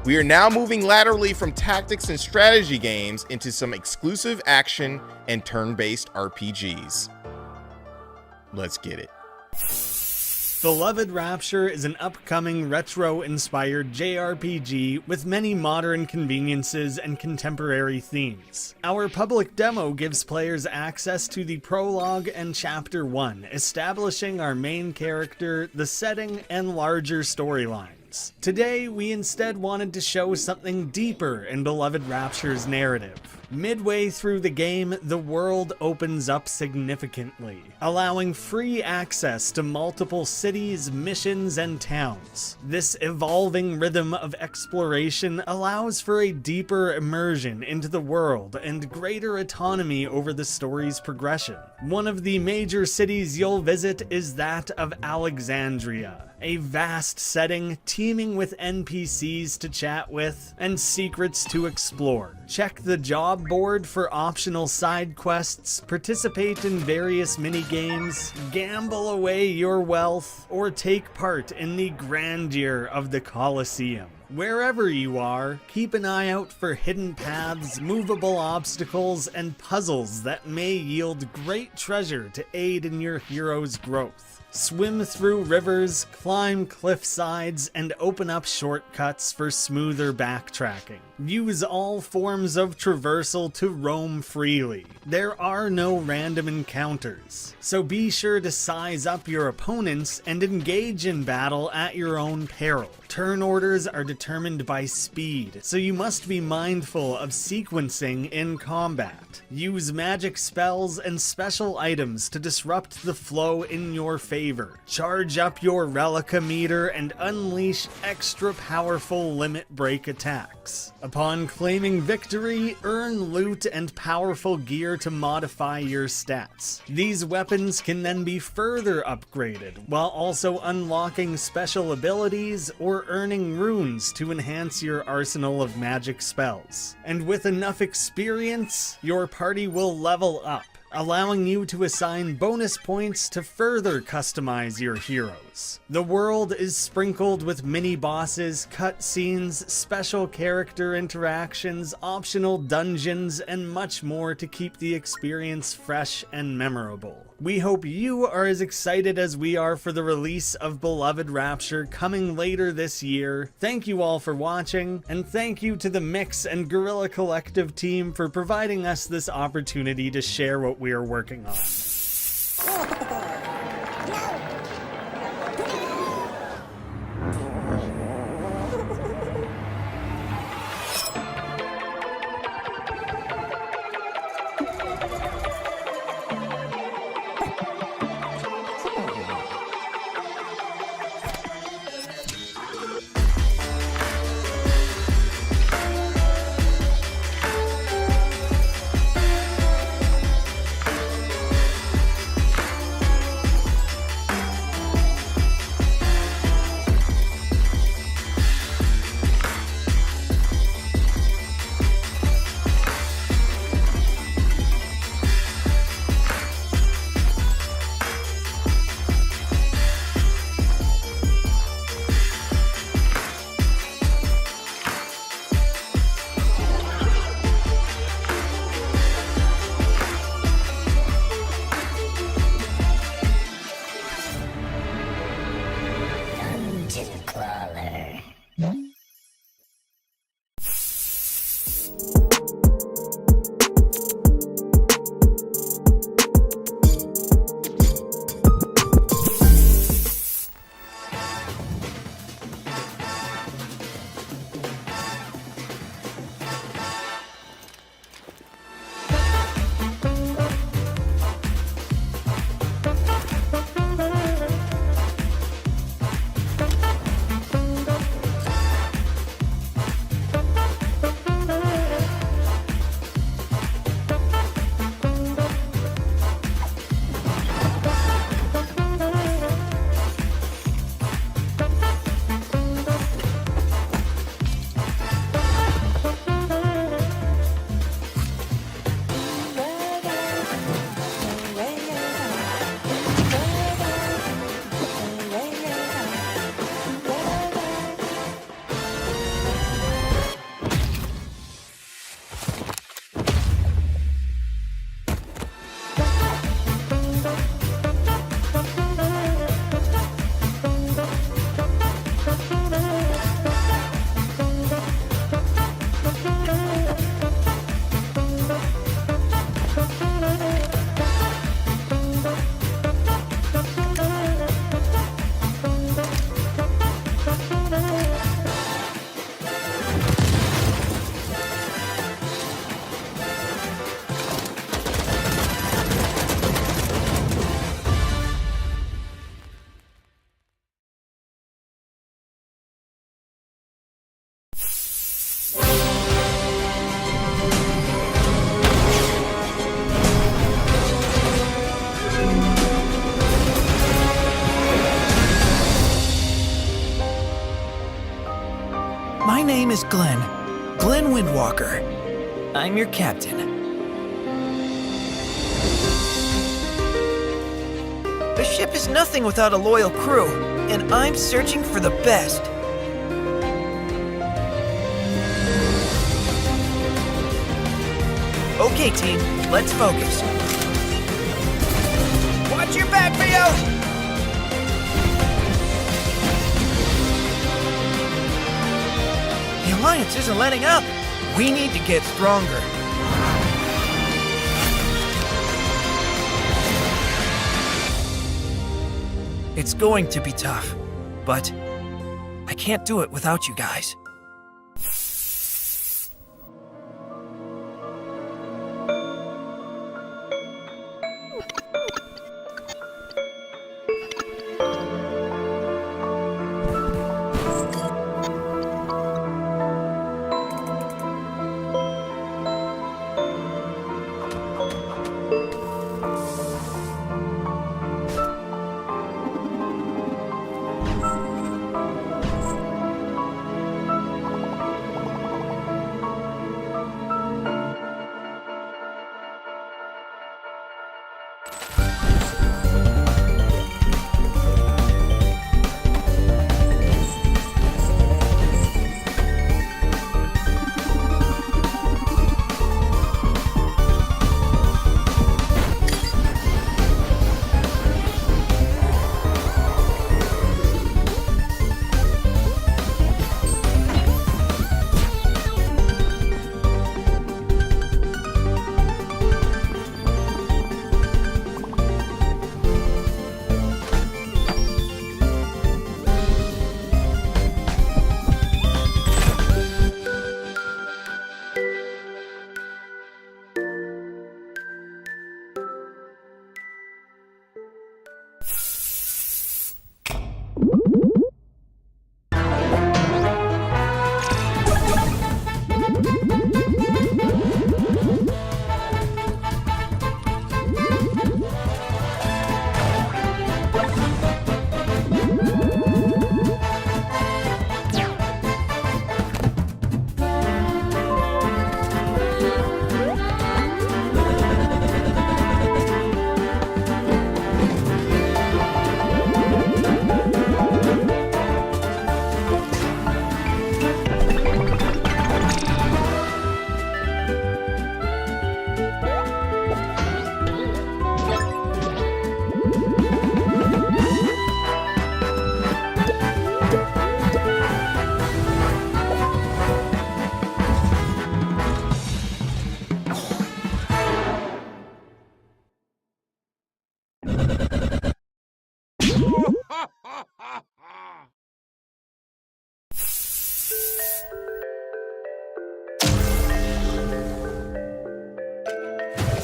We are now moving laterally from tactics and strategy games into some exclusive action and turn-based RPGs. Let's get it. Beloved Rapture is an upcoming retro-inspired JRPG with many modern conveniences and contemporary themes. Our public demo gives players access to the prologue and Chapter 1, establishing our main character, the setting, and larger storyline. cutscenes. Today, we instead wanted to show something deeper in Beloved Rapture's narrative. Midway through the game, the world opens up significantly, allowing free access to multiple cities, missions, and towns. This evolving rhythm of exploration allows for a deeper immersion into the world and greater autonomy over the story's progression. One of the major cities you'll visit is that of Alexandria, a vast setting teeming with NPCs to chat with and secrets to explore. Check the job board for optional side quests, participate in various mini-games, gamble away your wealth, or take part in the grandeur of the Colosseum. Wherever you are, keep an eye out for hidden paths, movable obstacles, and puzzles that may yield great treasure to aid in your hero's growth. Swim through rivers, climb cliff sides, and open up shortcuts for smoother backtracking. Use all forms of traversal to roam freely. There are no random encounters, so be sure to size up your opponents and engage in battle at your own peril. Turn orders are determined by speed, so you must be mindful of sequencing in combat. Use magic spells and special items to disrupt the flow in your favor. Charge up your Relica meter and unleash extra powerful limit break attacks. Upon claiming victory, earn loot and powerful gear to modify your stats. These weapons can then be further upgraded, while also unlocking special abilities or earning runes to enhance your arsenal of magic spells. And with enough experience, your party will level up, allowing you to assign bonus points to further customize your heroes. The world is sprinkled with mini-bosses, cutscenes, special character interactions, optional dungeons, and much more to keep the experience fresh and memorable. We hope you are as excited as we are for the release of Beloved Rapture coming later this year. Thank you all for watching, and thank you to the Mix and Guerrilla Collective team for providing us this opportunity to share what we are working on. name is Glenn. Glenn Windwalker. I'm your captain. The ship is nothing without a loyal crew, and I'm searching for the best. Okay, team, let's focus. Watch your back, Theo! The Alliance isn't letting up. We need to get stronger. It's going to be tough, but I can't do it without you guys.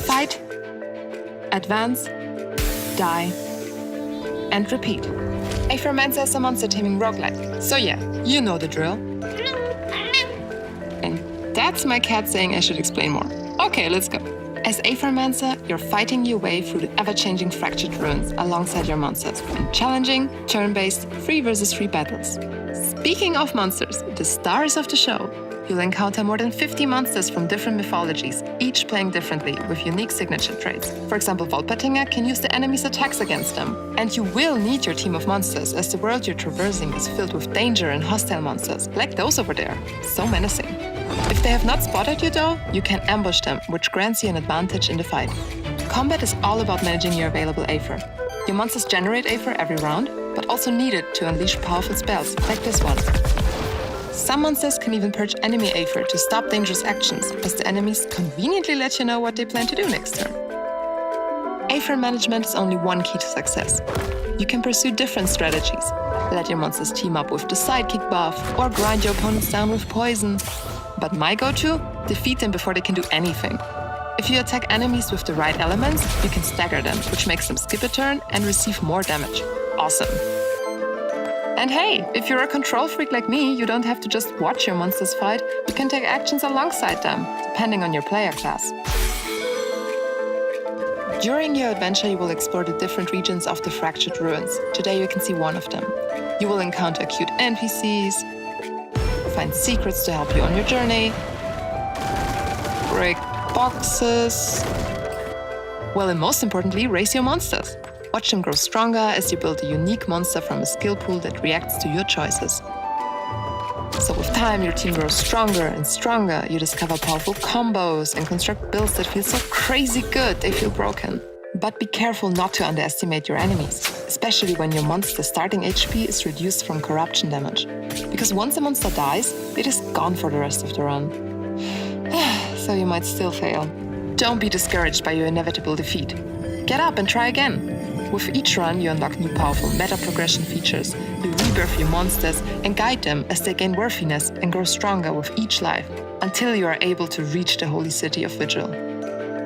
Fight, advance, die, and repeat. Aethermancer is a monster taming roguelike, so yeah, you know the drill. And that's my cat saying I should explain more. Okay, let's go. As Aethermancer, you're fighting your way through the ever-changing fractured ruins alongside your monsters in challenging, turn-based, 3 versus 3 battles. Speaking of monsters, the stars of the show, you'll encounter more than 50 monsters from different mythologies, each playing differently with unique signature traits. For example, Volpertinger can use the enemy's attacks against them. And you will need your team of monsters, as the world you're traversing is filled with danger and hostile monsters, like those over there. So menacing. If they have not spotted you though, you can ambush them, which grants you an advantage in the fight. Combat is all about managing your available Aether. Your monsters generate Aether every round, but also need it to unleash powerful spells, like this one. Some monsters can even purge enemy Aether to stop dangerous actions, as the enemies conveniently let you know what they plan to do next turn. Aether management is only one key to success. You can pursue different strategies. Let your monsters team up with the sidekick buff, or grind your opponents down with poison. But my go-to? Defeat them before they can do anything. If you attack enemies with the right elements, you can stagger them, which makes them skip a turn and receive more damage. Awesome. And hey, if you're a control freak like me, you don't have to just watch your monsters fight, you can take actions alongside them, depending on your player class. During your adventure, you will explore the different regions of the Fractured Ruins. Today you can see one of them. You will encounter cute NPCs, find secrets to help you on your journey, break boxes, well, and most importantly, raise your monsters. Watch them grow stronger as you build a unique monster from a skill pool that reacts to your choices. So with time, your team grows stronger and stronger. You discover powerful combos and construct builds that feel so crazy good they feel broken. But be careful not to underestimate your enemies, especially when your monster's starting HP is reduced from corruption damage. Because once a monster dies, it is gone for the rest of the run. So you might still fail. Don't be discouraged by your inevitable defeat. Get up and try again. With each run, you unlock new powerful meta progression features. You rebirth your monsters and guide them as they gain worthiness and grow stronger with each life, until you are able to reach the holy city of Vigil.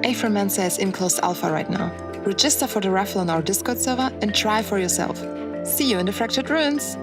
Aethermancer is in closed alpha right now. Register for the raffle on our Discord server and try for yourself. See you in the Fractured Ruins!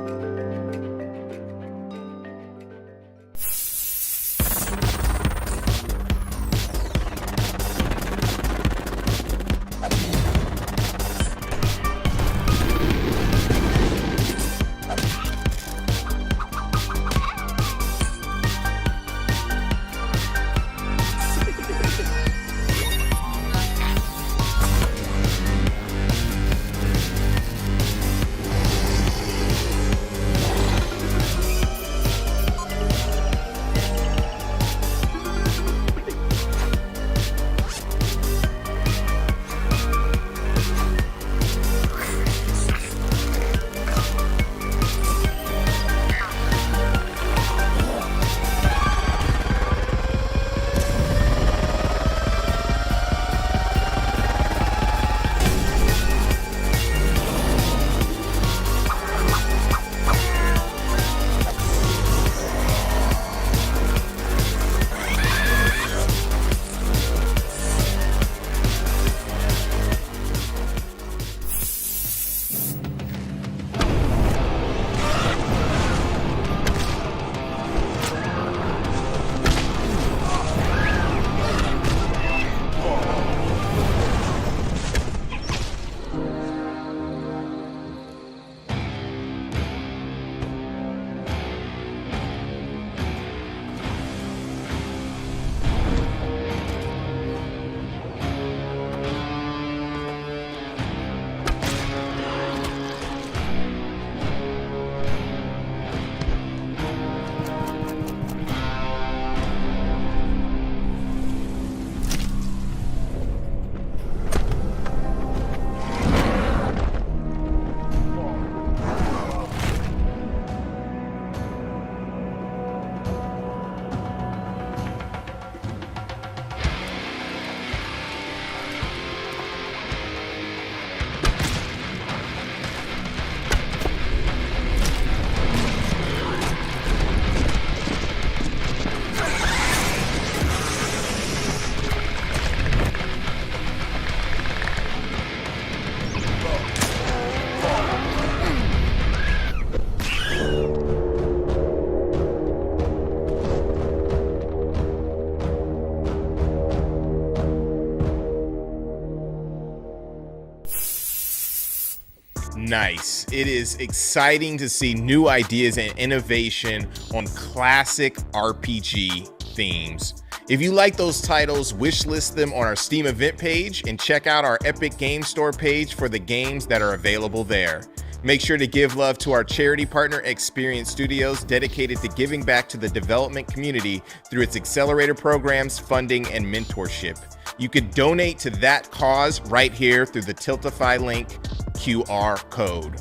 Nice. It is exciting to see new ideas and innovation on classic RPG themes. If you like those titles, wishlist them on our Steam event page and check out our Epic Game Store page for the games that are available there. Make sure to give love to our charity partner, Experience Studios, dedicated to giving back to the development community through its accelerator programs, funding, and mentorship. You can donate to that cause right here through the Tiltify link QR code.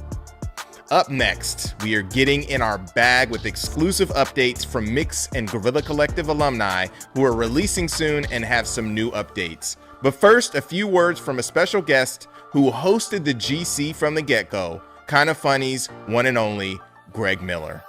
Up next, we are getting in our bag with exclusive updates from Mix and Guerrilla Collective alumni who are releasing soon and have some new updates. But first, a few words from a special guest who hosted the GC from the get-go, Kinda Funny's one and only Greg Miller.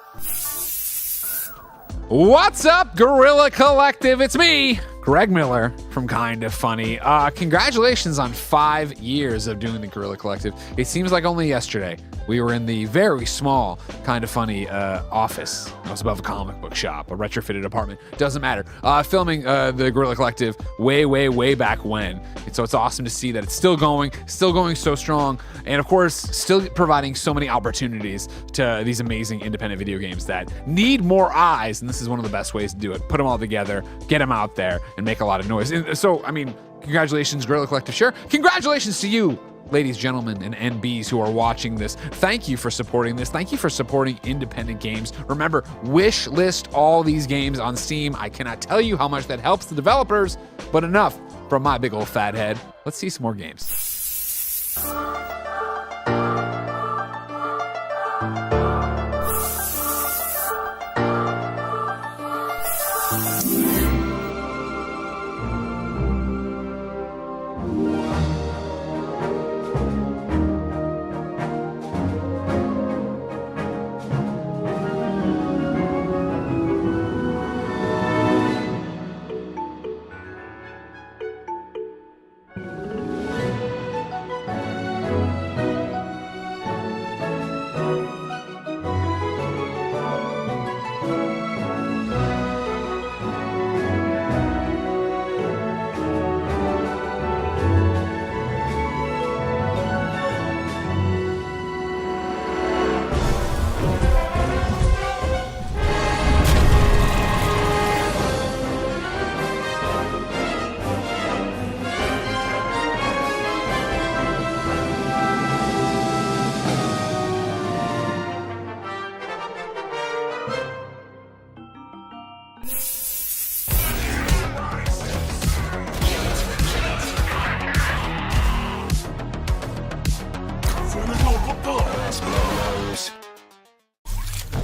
What's up, Guerrilla Collective? It's me, Greg Miller from Kind of Funny. Congratulations on 5 years of doing the Guerrilla Collective. It seems like only yesterday we were in the very small Kind of Funny office. It was above a comic book shop, a retrofitted apartment. Doesn't matter. Filming the Guerrilla Collective way back when. And so it's awesome to see that it's still going so strong, and of course, still providing so many opportunities to these amazing independent video games that need more eyes, and this is one of the best ways to do it. Put them all together, get them out there, and make a lot of noise. And so, I mean, congratulations, Guerrilla Collective. Sure. Congratulations to you, ladies, gentlemen, and NBs who are watching this. Thank you for supporting this. Thank you for supporting independent games. Remember, wish list all these games on Steam. I cannot tell you how much that helps the developers, but enough from my big old fat head. Let's see some more games.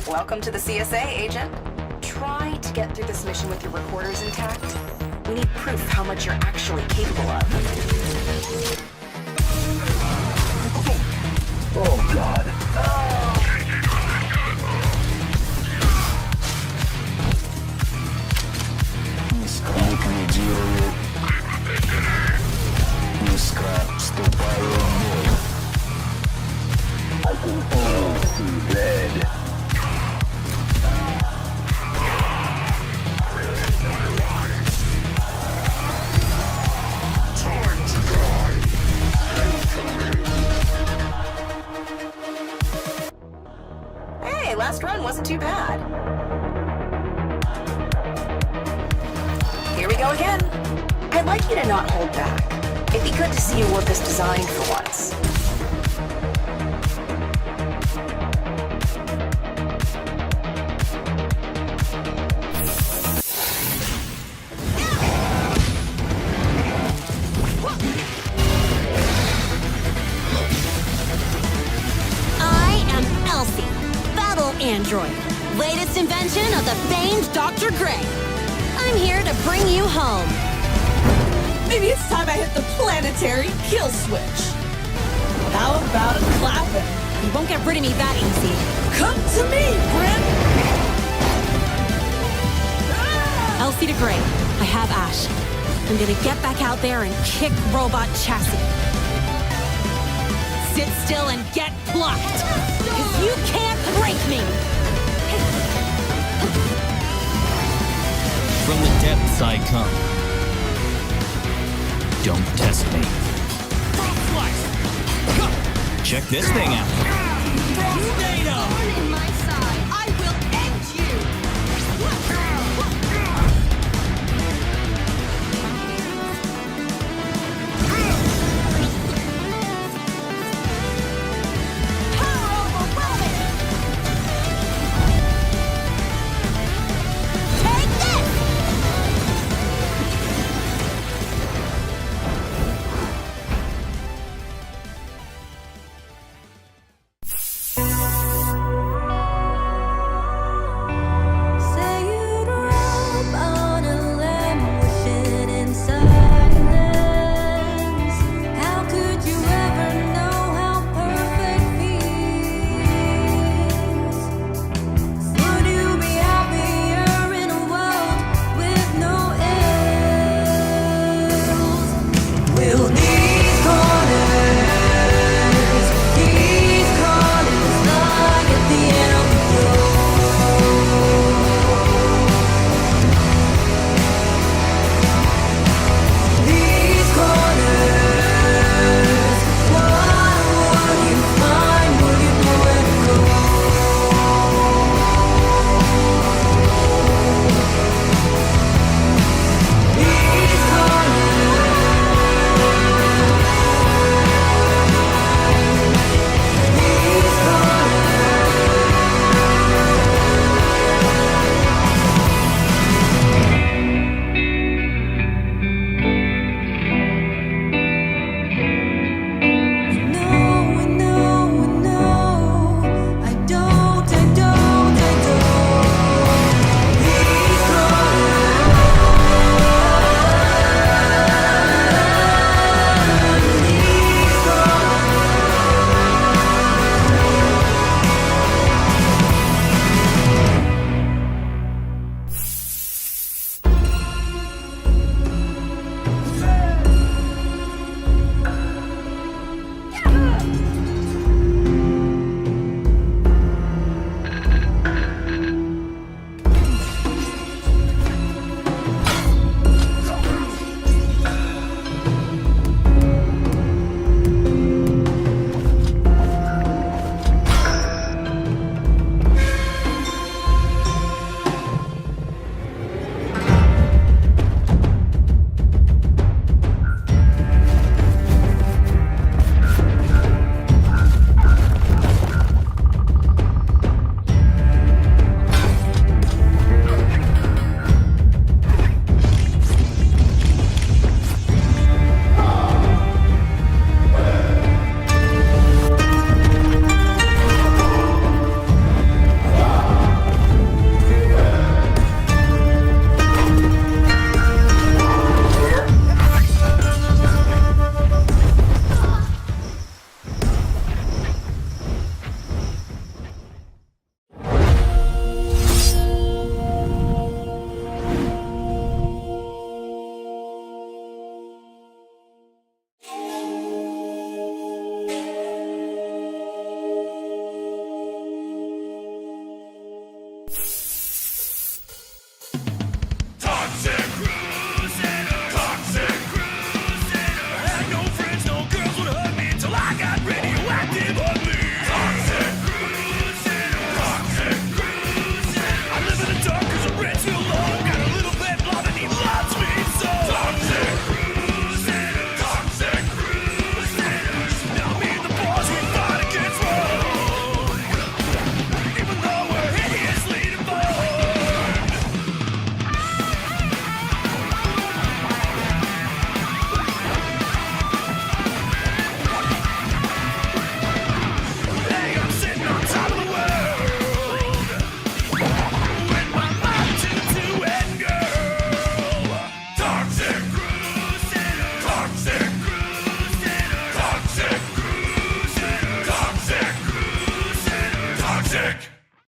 Welcome to the CSA, Agent. Try to get through this mission with your recorders intact. We need proof how much you're actually capable of. Oh, God. I can only see red. Hey, last run wasn't too bad. Here we go again. I'd like you to not hold back. It'd be good to see you work as designed for once. Android, latest invention of the famed Dr. Gray. I'm here to bring you home. Maybe it's time I hit the planetary kill switch. How about a clapping? You won't get rid of me that easy. Come to me, Brent! Elsie to Gray, I have Ash. I'm gonna get back out there and kick robot chassis. Sit still and get plucked, because you can't break me! From the depths I come. Don't test me. Check this thing out. I will end you!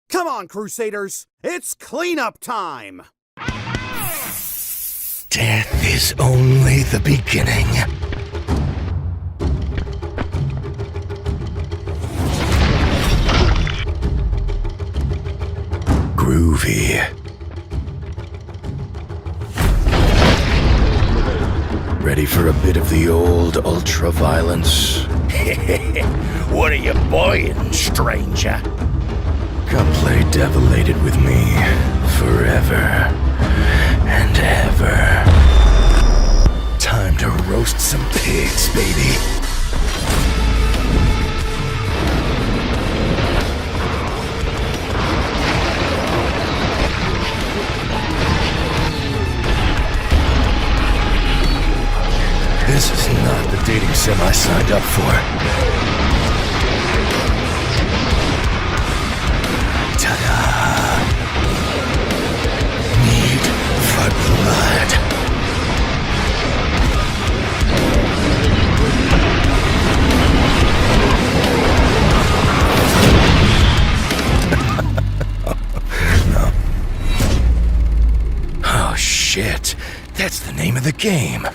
Come on, Crusaders! It's cleanup time! Death is only the beginning. Groovy. Ready for a bit of the old ultra-violence? What are you buying, stranger? Come play Devilated with me forever and ever. Time to roast some pigs, baby. This is not the dating sim I signed up for. Ta-da! Need for blood. No. Oh shit, that's the name of the game.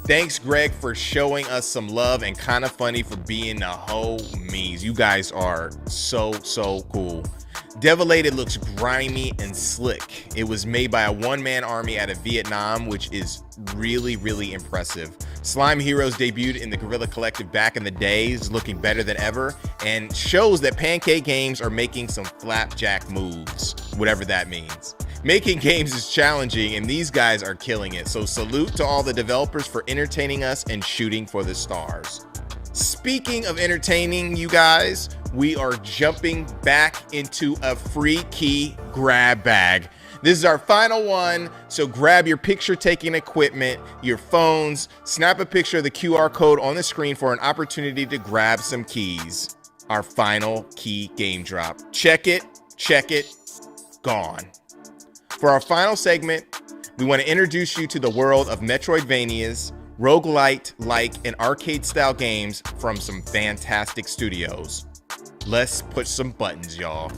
Thanks, Greg, for showing us some love, and Kinda Funny for being the homies. You guys are so cool. Devilated looks grimy and slick. It was made by a one-man army out of Vietnam, which is really impressive. Slime Heroes debuted in the Guerrilla Collective back in the days, looking better than ever, and shows that Pancake Games are making some flapjack moves, whatever that means. Making games is challenging, and these guys are killing it, so salute to all the developers for entertaining us and shooting for the stars. Speaking of entertaining you guys, we are jumping back into a free key grab bag. This is our final one, so grab your picture-taking equipment, your phones, snap a picture of the QR code on the screen for an opportunity to grab some keys. Our final key game drop. Check it, gone. For our final segment, we want to introduce you to the world of Metroidvanias, roguelite-like, and arcade-style games from some fantastic studios. Let's push some buttons, y'all.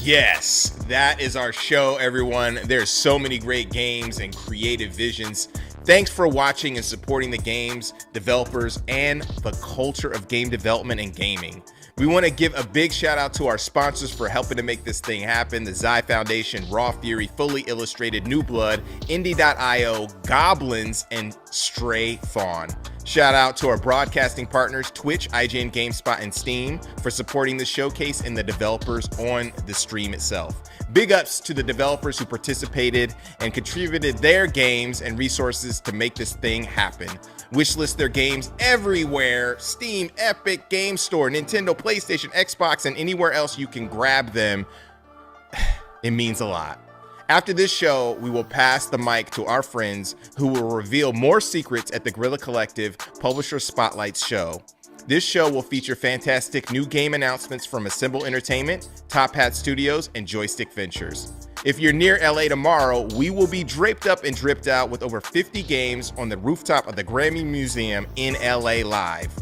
Yes, that is our show, everyone. There's so many great games and creative visions. Thanks for watching and supporting the games, developers, and the culture of game development and gaming. We want to give a big shout out to our sponsors for helping to make this thing happen: the Xi Foundation, Raw Fury, Fully Illustrated, New Blood, Indie.io, Goblins, and Stray Fawn. Shout out to our broadcasting partners, Twitch, IGN, GameSpot, and Steam, for supporting the showcase and the developers on the stream itself. Big ups to the developers who participated and contributed their games and resources to make this thing happen. Wishlist their games everywhere: Steam, Epic, Game Store, Nintendo, PlayStation, Xbox, and anywhere else you can grab them. It means a lot. After this show, we will pass the mic to our friends who will reveal more secrets at the Guerrilla Collective Publisher Spotlights show. This show will feature fantastic new game announcements from Assemble Entertainment, Top Hat Studios, and Joystick Ventures. If you're near LA tomorrow, we will be draped up and dripped out with over 50 games on the rooftop of the Grammy Museum in LA live.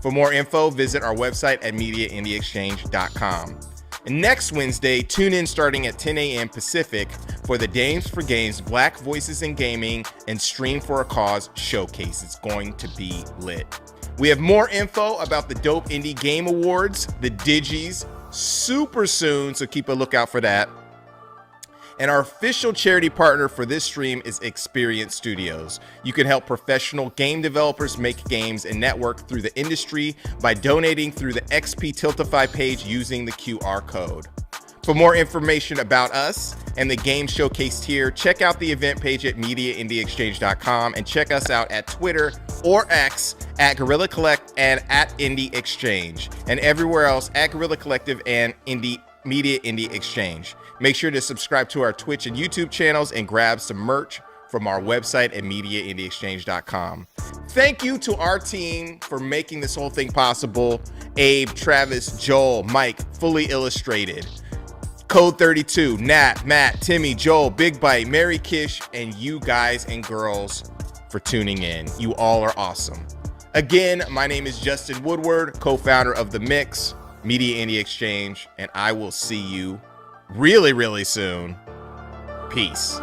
For more info, visit our website at MediaIndieExchange.com. And next Wednesday, tune in starting at 10 a.m. Pacific for the Dames for Games Black Voices in Gaming and Stream for a Cause showcase. It's going to be lit. We have more info about the Dope Indie Game Awards, the Digis, super soon, so keep a lookout for that. And our official charity partner for this stream is Experience Studios. You can help professional game developers make games and network through the industry by donating through the XP Tiltify page using the QR code. For more information about us and the games showcased here, check out the event page at MediaIndieExchange.com and check us out at Twitter or X at Guerrilla Collect and at Indie Exchange, and everywhere else at Guerrilla Collective and Media Indie Exchange. Make sure to subscribe to our Twitch and YouTube channels and grab some merch from our website at MediaIndieExchange.com. Thank you to our team for making this whole thing possible. Abe, Travis, Joel, Mike, Fully Illustrated, Code 32, Nat, Matt, Timmy, Joel, Big Bite, Mary Kish, and you guys and girls for tuning in. You all are awesome. Again, my name is Justin Woodward, co-founder of The Mix, Media Indie Exchange, and I will see you really, really soon. Peace.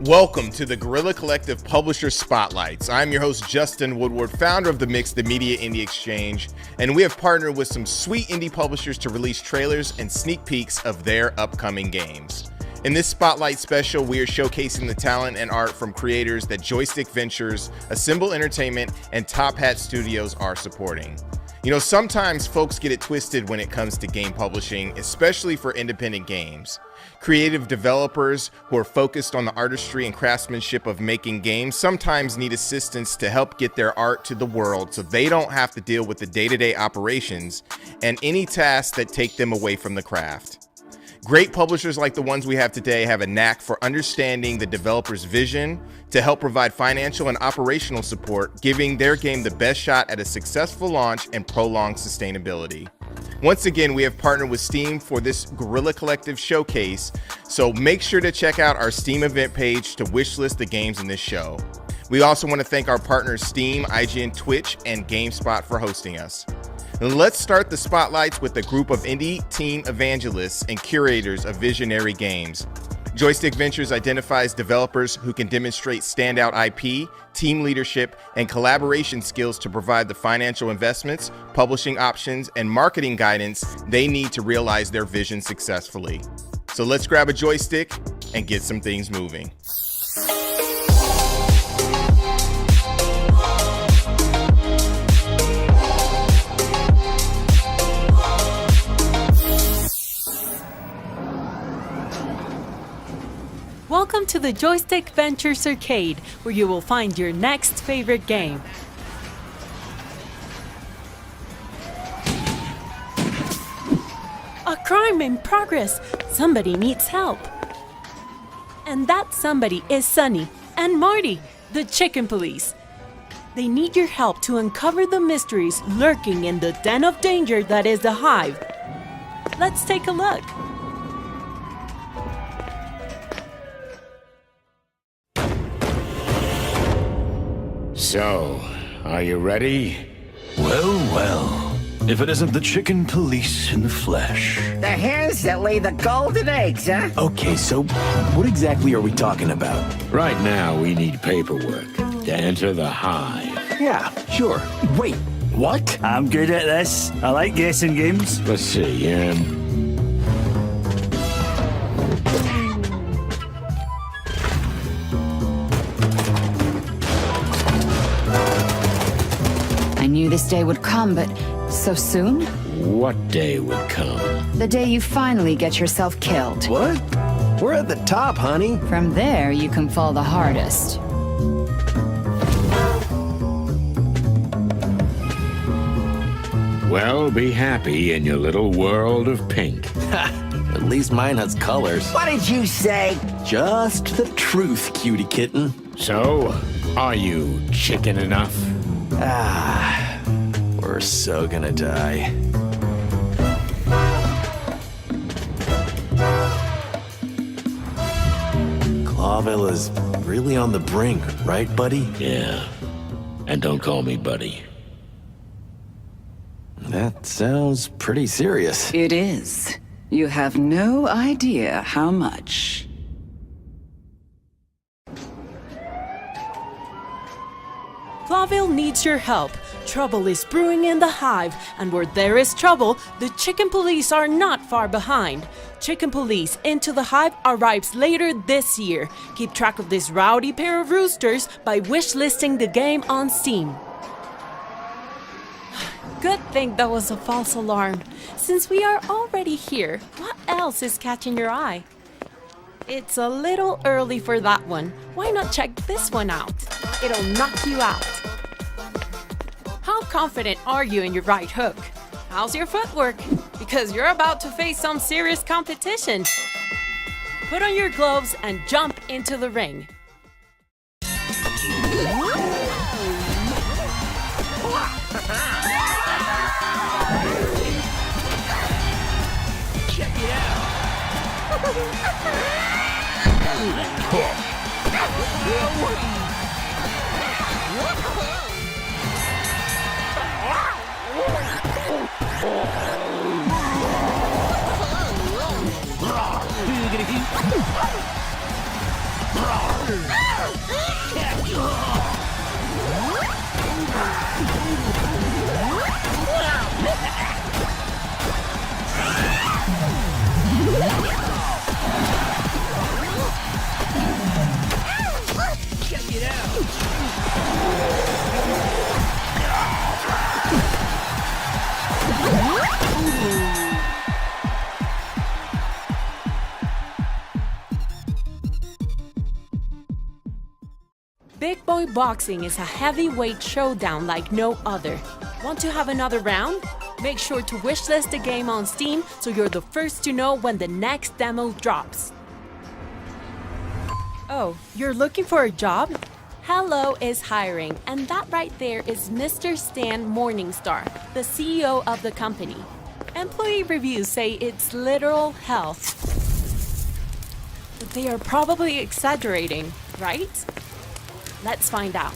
Welcome to the Guerrilla Collective Publisher Spotlights. I'm your host, Justin Woodward, founder of The Mix, the Media Indie Exchange, and we have partnered with some sweet indie publishers to release trailers and sneak peeks of their upcoming games. In this Spotlight special, we are showcasing the talent and art from creators that Joystick Ventures, Assemble Entertainment, and Top Hat Studios are supporting. You know, sometimes folks get it twisted when it comes to game publishing, especially for independent games. Creative developers who are focused on the artistry and craftsmanship of making games sometimes need assistance to help get their art to the world so they don't have to deal with the day-to-day operations and any tasks that take them away from the craft. Great publishers like the ones we have today have a knack for understanding the developer's vision to help provide financial and operational support, giving their game the best shot at a successful launch and prolonged sustainability. Once again, we have partnered with Steam for this Guerrilla Collective showcase, so make sure to check out our Steam event page to wishlist the games in this show. We also want to thank our partners Steam, IGN, Twitch, and GameSpot for hosting us. And let's start the spotlights with a group of indie team evangelists and curators of visionary games. Joystick Ventures identifies developers who can demonstrate standout IP, team leadership, and collaboration skills to provide the financial investments, publishing options, and marketing guidance they need to realize their vision successfully. So let's grab a joystick and get some things moving. Welcome to the Joystick Ventures Arcade, where you will find your next favorite game. A crime in progress! Somebody needs help. And that somebody is Sunny and Marty, the chicken police. They need your help to uncover the mysteries lurking in the den of danger that is the Hive. Let's take a look. So, are you ready? Well, well. If it isn't the chicken police in the flesh. The hens that lay the golden eggs, huh? Okay, so what exactly are we talking about? Right now, we need paperwork to enter the hive. Yeah, sure. Wait, what? I'm good at this. I like guessing games. Let's see, I knew this day would come, but so soon? What day would come? The day you finally get yourself killed. What? We're at the top, honey. From there, you can fall the hardest. Well, be happy in your little world of pink. At least mine has colors. What did you say? Just the truth, cutie kitten. So, are you chicken enough? We're so gonna die. Clawville is really on the brink, right, buddy? Yeah. And don't call me buddy. That sounds pretty serious. It is. You have no idea how much. Clawville needs your help. Trouble is brewing in the Hive, and where there is trouble, the Chicken Police are not far behind. Chicken Police Into the Hive arrives later this year. Keep track of this rowdy pair of roosters by wishlisting the game on Steam. Good thing that was a false alarm. Since we are already here, what else is catching your eye? It's a little early for that one. Why not check this one out? It'll knock you out. How confident are you in your right hook? How's your footwork? Because you're about to face some serious competition. Put on your gloves and jump into the ring. Check it out. Check it out. Boy boxing is a heavyweight showdown like no other. Want to have another round? Make sure to wishlist the game on Steam so you're the first to know when the next demo drops. Oh, you're looking for a job? Hello is hiring, and that right there is Mr. Stan Morningstar, the CEO of the company. Employee reviews say it's literal hell. But they are probably exaggerating, right? Let's find out.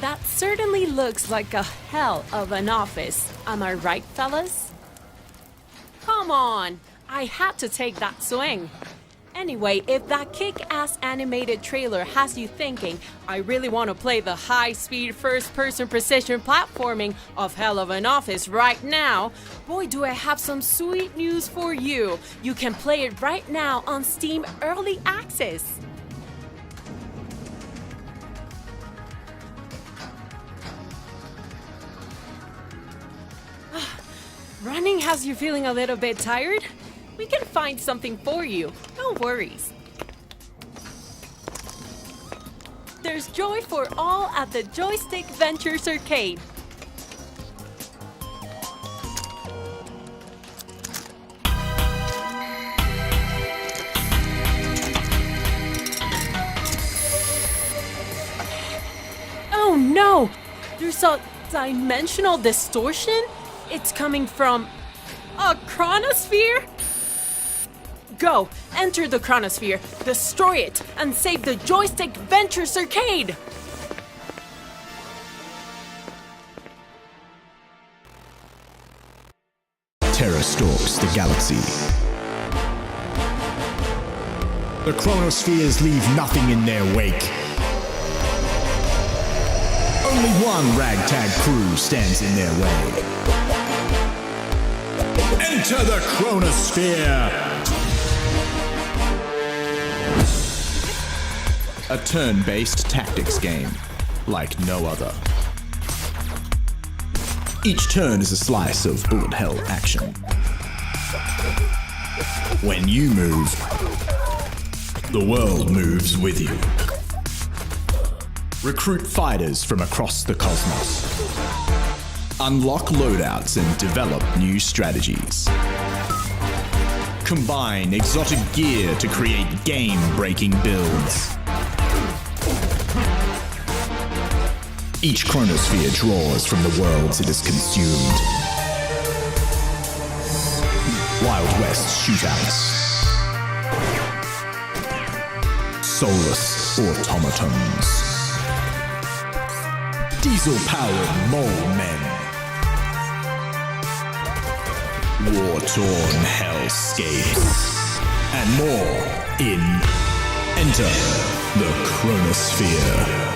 That certainly looks like a hell of an office. Am I right, fellas? Come on! I had to take that swing. Anyway, if that kick-ass animated trailer has you thinking, I really want to play the high-speed first-person precision platforming of hell of an office right now, boy do I have some sweet news for you. You can play it right now on Steam Early Access. Running has you feeling a little bit tired? We can find something for you, no worries. There's joy for all at the Joystick Ventures arcade. Oh no! There's a dimensional distortion? It's coming from a chronosphere? Go, enter the chronosphere, destroy it, and save the Joystick Ventures arcade! Terror stalks the galaxy. The chronospheres leave nothing in their wake. Only one ragtag crew stands in their way. Enter the chronosphere! A turn-based tactics game, like no other. Each turn is a slice of bullet hell action. When you move, the world moves with you. Recruit fighters from across the cosmos. Unlock loadouts and develop new strategies. Combine exotic gear to create game-breaking builds. Each chronosphere draws from the worlds it has consumed. Wild West shootouts. Soulless automatons. Diesel-powered mole men. War-torn hellscapes. And more in Enter the Chronosphere.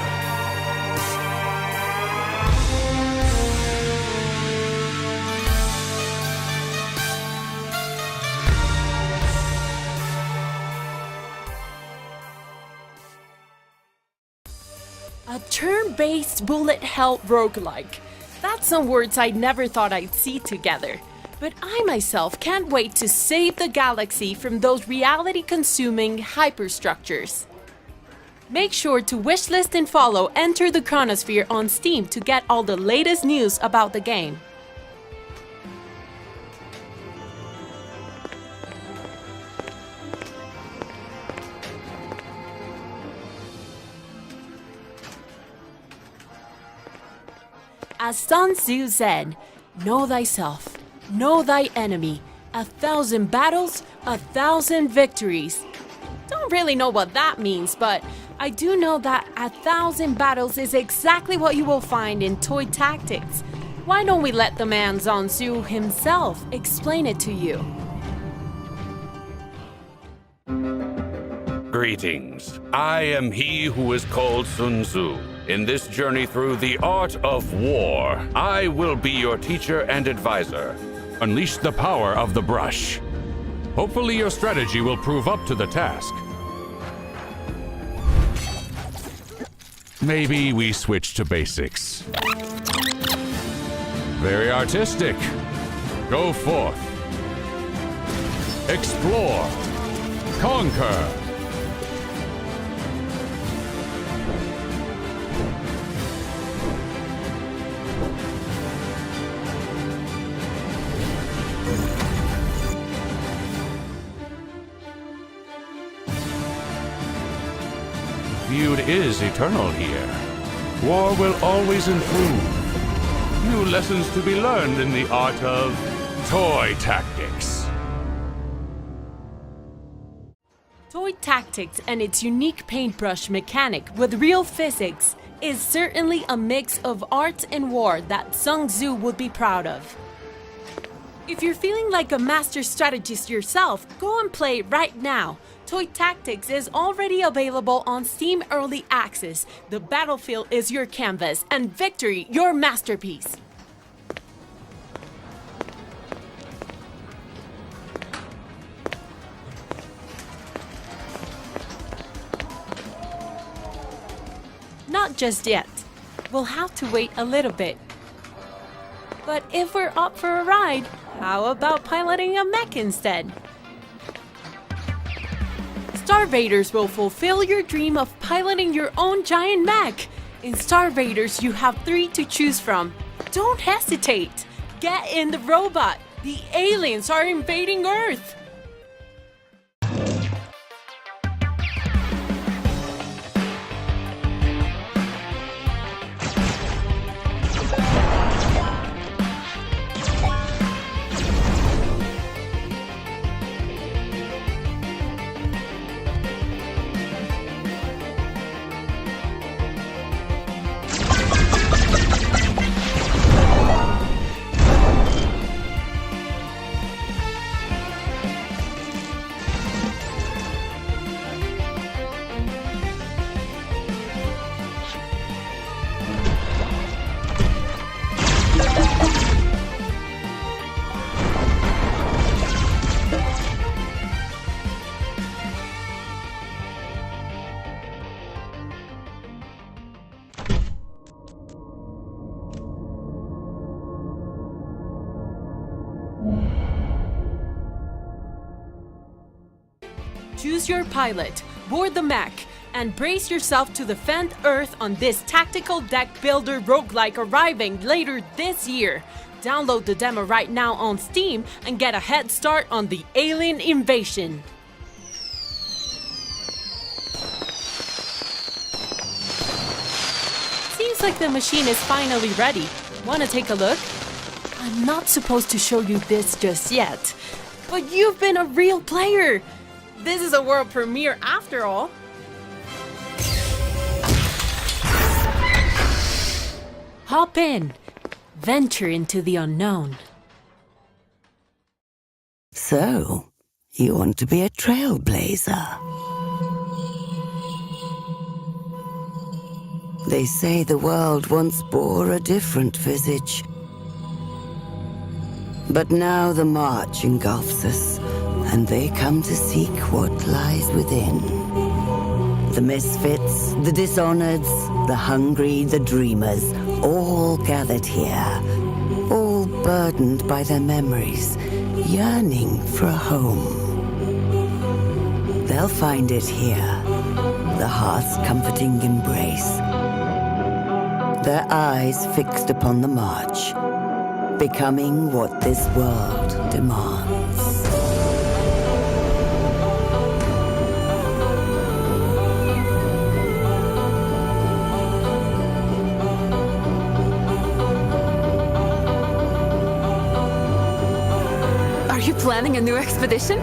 A turn-based bullet hell roguelike. That's some words I never thought I'd see together. But I myself can't wait to save the galaxy from those reality-consuming hyperstructures. Make sure to wishlist and follow Enter the Chronosphere on Steam to get all the latest news about the game. As Sun Tzu said, know thyself, know thy enemy. 1,000 battles, 1,000 victories. Don't really know what that means, but I do know that 1,000 battles is exactly what you will find in Toy Tactics. Why don't we let the man Sun Tzu himself explain it to you? Greetings. I am he who is called Sun Tzu. In this journey through the art of war, I will be your teacher and advisor. Unleash the power of the brush. Hopefully your strategy will prove up to the task. Maybe we switch to basics. Very artistic. Go forth. Explore. Conquer. Feud is eternal here. War will always improve. New lessons to be learned in the art of toy tactics. Toy Tactics and its unique paintbrush mechanic with real physics is certainly a mix of art and war that Sun Tzu would be proud of. If you're feeling like a master strategist yourself, go and play right now. Toy Tactics is already available on Steam Early Access. The battlefield is your canvas and victory your masterpiece. Not just yet. We'll have to wait a little bit. But if we're up for a ride, how about piloting a mech instead? Star Raiders will fulfill your dream of piloting your own giant mech. In Star Raiders, you have 3 to choose from. Don't hesitate. Get in the robot. The aliens are invading Earth. Choose your pilot, board the mech, and brace yourself to defend Earth on this tactical deck builder roguelike arriving later this year. Download the demo right now on Steam and get a head start on the alien invasion. Seems like the machine is finally ready. Wanna take a look? I'm not supposed to show you this just yet, but you've been a real player. This is a world premiere after all. Hop in. Venture into the unknown. So, you want to be a trailblazer? They say the world once bore a different visage. But now the march engulfs us, and they come to seek what lies within. The misfits, the dishonoured, the hungry, the dreamers, all gathered here, all burdened by their memories, yearning for a home. They'll find it here, the heart's comforting embrace. Their eyes fixed upon the march, becoming what this world demands. planning a new expedition?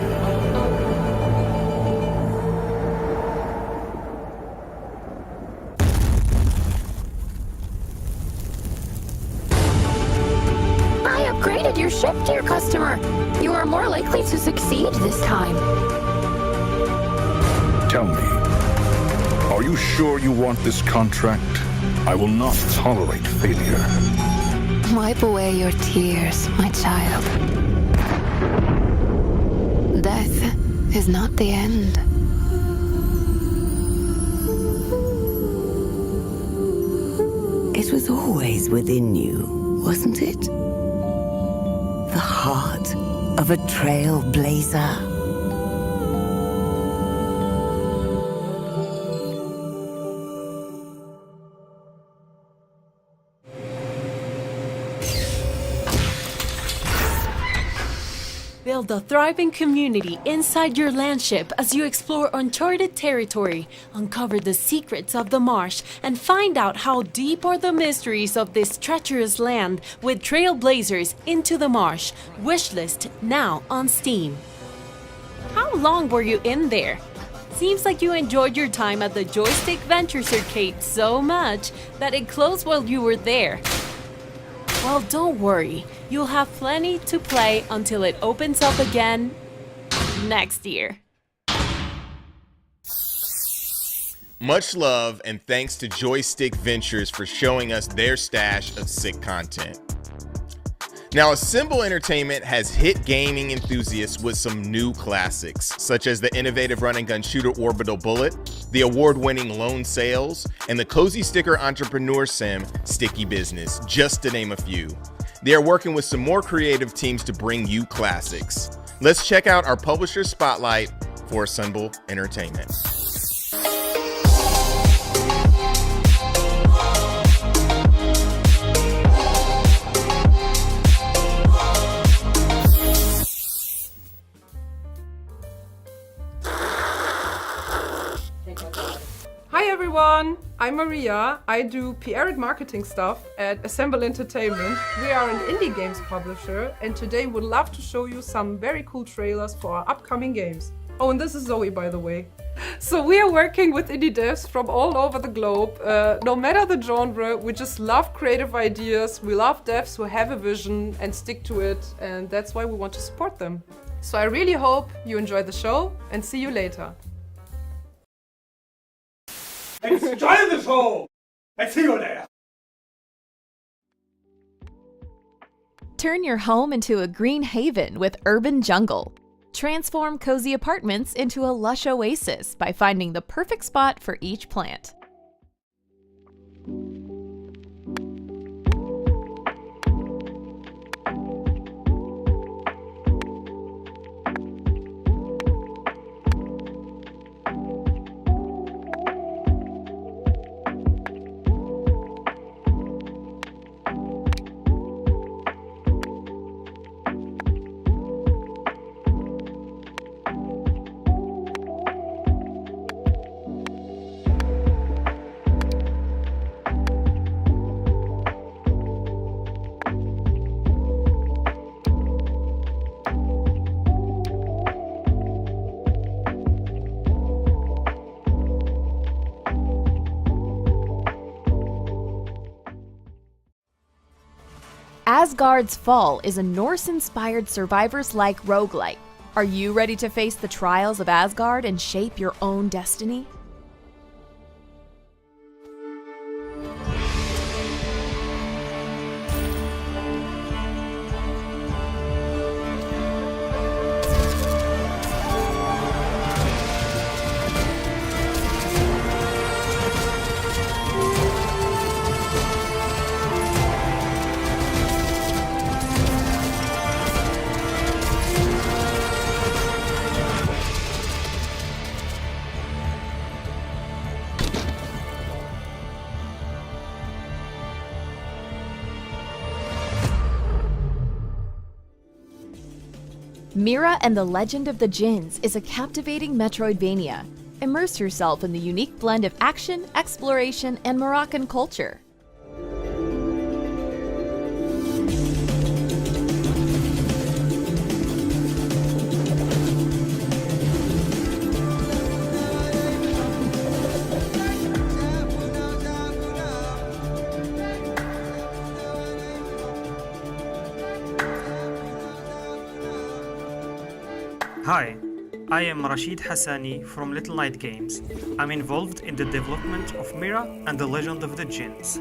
I upgraded your ship, dear customer. You are more likely to succeed this time. Tell me, are you sure you want this contract? I will not tolerate failure. Wipe away your tears, my child. Death is not the end. It was always within you, wasn't it? The heart of a trailblazer. Build a thriving community inside your landship as you explore uncharted territory, uncover the secrets of the marsh, and find out how deep are the mysteries of this treacherous land with Trailblazers Into the Marsh. Wishlist now on Steam. How long were you in there? Seems like you enjoyed your time at the Joystick Ventures arcade so much that it closed while you were there. Well, don't worry. You'll have plenty to play until it opens up again next year. Much love and thanks to Joystick Ventures for showing us their stash of sick content. Now, Assemble Entertainment has hit gaming enthusiasts with some new classics, such as the innovative run-and-gun shooter Orbital Bullet, the award-winning Lone Sails, and the cozy sticker entrepreneur sim Sticky Business, just to name a few. They are working with some more creative teams to bring you classics. Let's check out our publisher spotlight for Assemble Entertainment. Hi everyone, I'm Maria. I do PR and marketing stuff at Assemble Entertainment. We are an indie games publisher and today would love to show you some very cool trailers for our upcoming games. Oh, and this is Zoe, by the way. So we are working with indie devs from all over the globe. No matter the genre, we just love creative ideas. We love devs who have a vision and stick to it, and that's why we want to support them. So I really hope you enjoy the show and see you later. Enjoy the show! I see you there! Turn your home into a green haven with Urban Jungle. Transform cozy apartments into a lush oasis by finding the perfect spot for each plant. Asgard's Fall is a Norse-inspired survivors-like roguelike. Are you ready to face the trials of Asgard and shape your own destiny? Mira and the Legend of the Djinns is a captivating Metroidvania. Immerse yourself in the unique blend of action, exploration, and Moroccan culture. Hi, I am Rashid Hassani from Little Night Games. I'm involved in the development of Mira and the Legend of the Jinns.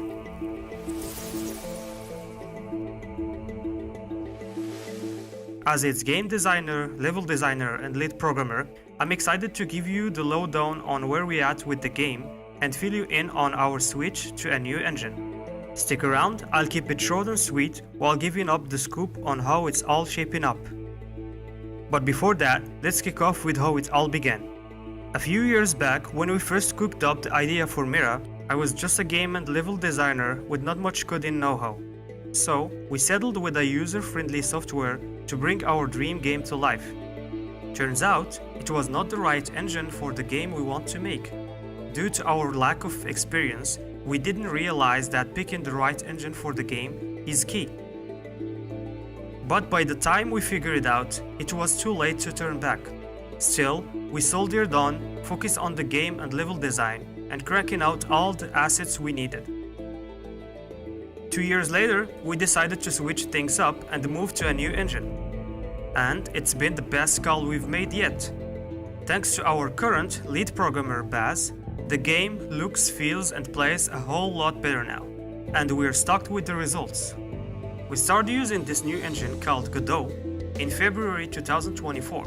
As its game designer, level designer, and lead programmer, I'm excited to give you the lowdown on where we're at with the game and fill you in on our switch to a new engine. Stick around, I'll keep it short and sweet while giving up the scoop on how it's all shaping up. But before that, let's kick off with how it all began. A few years back, when we first cooked up the idea for Mira, I was just a game and level designer with not much coding know-how. So, we settled with a user-friendly software to bring our dream game to life. Turns out, it was not the right engine for the game we want to make. Due to our lack of experience, we didn't realize that picking the right engine for the game is key. But by the time we figured it out, it was too late to turn back. Still, we soldiered on, focused on the game and level design, and cracking out all the assets we needed. 2 years later, we decided to switch things up and move to a new engine. And it's been the best call we've made yet. Thanks to our current lead programmer, Baz, the game looks, feels, and plays a whole lot better now. And we're stoked with the results. We started using this new engine called Godot in February 2024.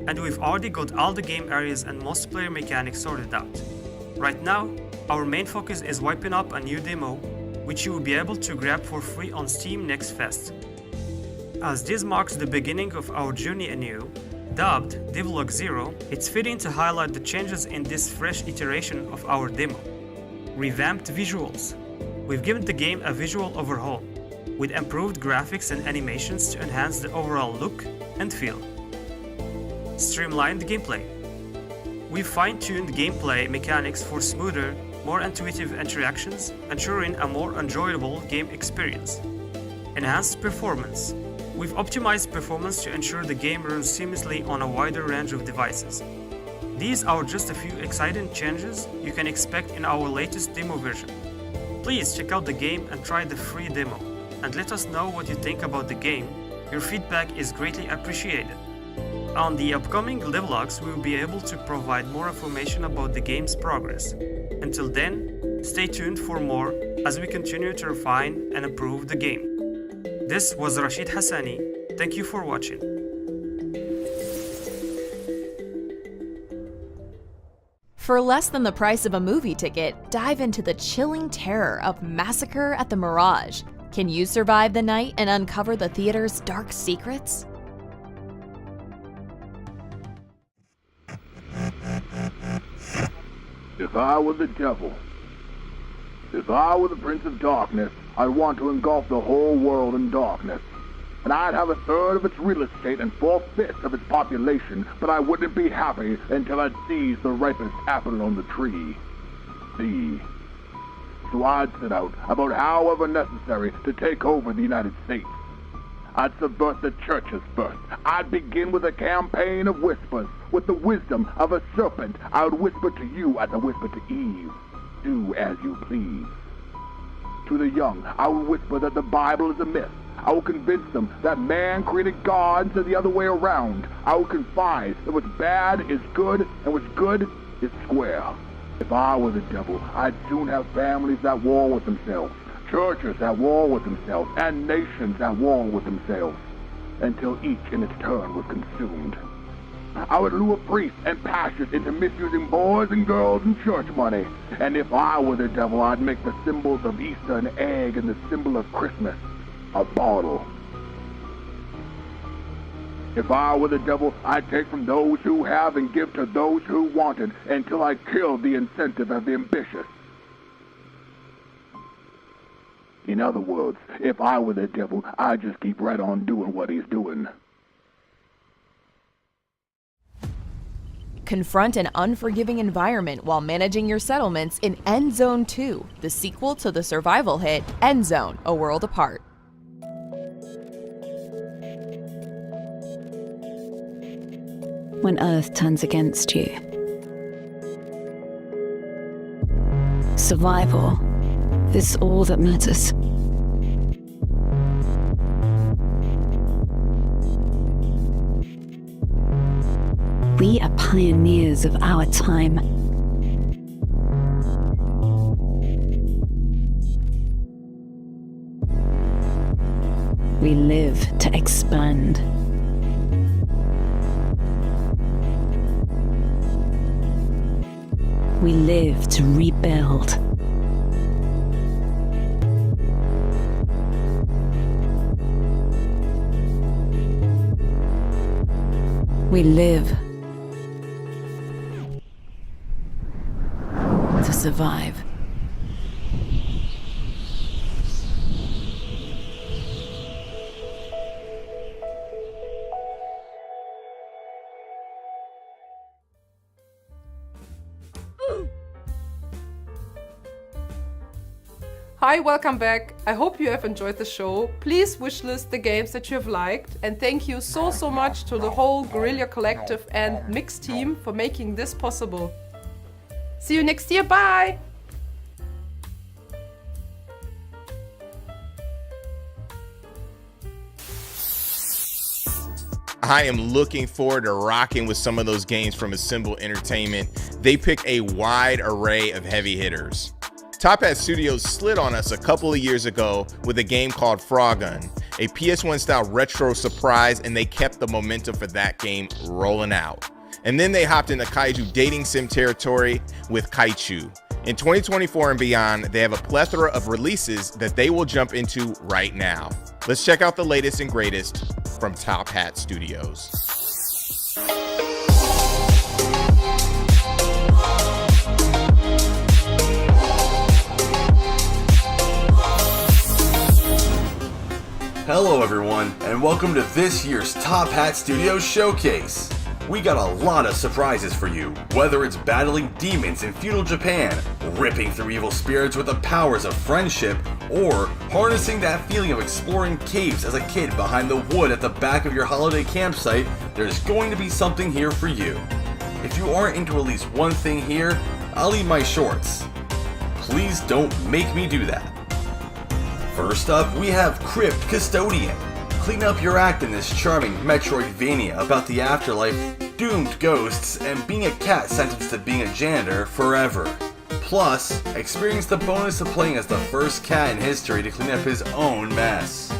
And we've already got all the game areas and multiplayer mechanics sorted out. Right now, our main focus is wiping up a new demo, which you will be able to grab for free on Steam next Fest. As this marks the beginning of our journey anew, dubbed Devlog 0, it's fitting to highlight the changes in this fresh iteration of our demo. Revamped visuals. We've given the game a visual overhaul, with improved graphics and animations to enhance the overall look and feel. Streamlined gameplay. We've fine-tuned gameplay mechanics for smoother, more intuitive interactions, ensuring a more enjoyable game experience. Enhanced performance. We've optimized performance to ensure the game runs seamlessly on a wider range of devices. These are just a few exciting changes you can expect in our latest demo version. Please check out the game and try the free demo, and let us know what you think about the game. Your feedback is greatly appreciated. On the upcoming Devlogs, we will be able to provide more information about the game's progress. Until then, stay tuned for more as we continue to refine and improve the game. This was Rashid Hassani. Thank you for watching. For less than the price of a movie ticket, dive into the chilling terror of Massacre at the Mirage. Can you survive the night and uncover the theater's dark secrets? If I were the devil, if I were the Prince of Darkness, I'd want to engulf the whole world in darkness. And I'd have 1/3 of its real estate and 4/5 of its population, but I wouldn't be happy until I'd seized the ripest apple on the tree. See? So I'd set out, about however necessary, to take over the United States. I'd subvert the churches first. I'd begin with a campaign of whispers. With the wisdom of a serpent, I would whisper to you as I whispered to Eve. Do as you please. To the young, I would whisper that the Bible is a myth. I would convince them that man created God instead of the other way around. I would confide that what's bad is good and what's good is square. If I were the devil, I'd soon have families at war with themselves, churches at war with themselves, and nations at war with themselves, until each in its turn was consumed. I would lure priests and pastors into misusing boys and girls and church money. And if I were the devil, I'd make the symbols of Easter an egg and the symbol of Christmas a bottle. If I were the devil, I'd take from those who have and give to those who want it until I killed the incentive of the ambitious. In other words, if I were the devil, I'd just keep right on doing what he's doing. Confront an unforgiving environment while managing your settlements in End Zone 2, the sequel to the survival hit End Zone: A World Apart. When Earth turns against you, survival is all that matters. We are pioneers of our time. We live to expand. We live to rebuild. We live to survive. Hi, welcome back. I hope you have enjoyed the show. Please wishlist the games that you have liked, and thank you so much to the whole Guerrilla Collective and Mix team for making this possible. See you next year, bye! I am looking forward to rocking with some of those games from Assemble Entertainment. They pick a wide array of heavy hitters. Top Hat Studios slid on us a couple of years ago with a game called Frogun, a PS1 style retro surprise, and they kept the momentum for that game rolling out. And then they hopped into kaiju dating sim territory with Kaichu. In 2024 and beyond, they have a plethora of releases that they will jump into right now. Let's check out the latest and greatest from Top Hat Studios. Hello everyone, and welcome to this year's Top Hat Studios Showcase. We got a lot of surprises for you, whether it's battling demons in feudal Japan, ripping through evil spirits with the powers of friendship, or harnessing that feeling of exploring caves as a kid behind the wood at the back of your holiday campsite. There's going to be something here for you. If you aren't into at least one thing here, I'll eat my shorts. Please don't make me do that. First up, we have Crypt Custodian. Clean up your act in this charming Metroidvania about the afterlife, doomed ghosts, and being a cat sentenced to being a janitor forever. Plus, experience the bonus of playing as the first cat in history to clean up his own mess.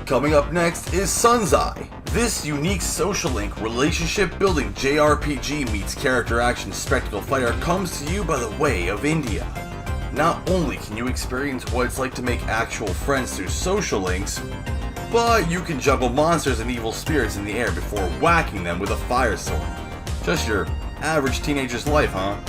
Coming up next is Sunzai. This unique social link relationship building JRPG meets character action spectacle fighter comes to you by the way of India. Not only can you experience what it's like to make actual friends through social links, but you can juggle monsters and evil spirits in the air before whacking them with a fire sword. Just your average teenager's life, huh?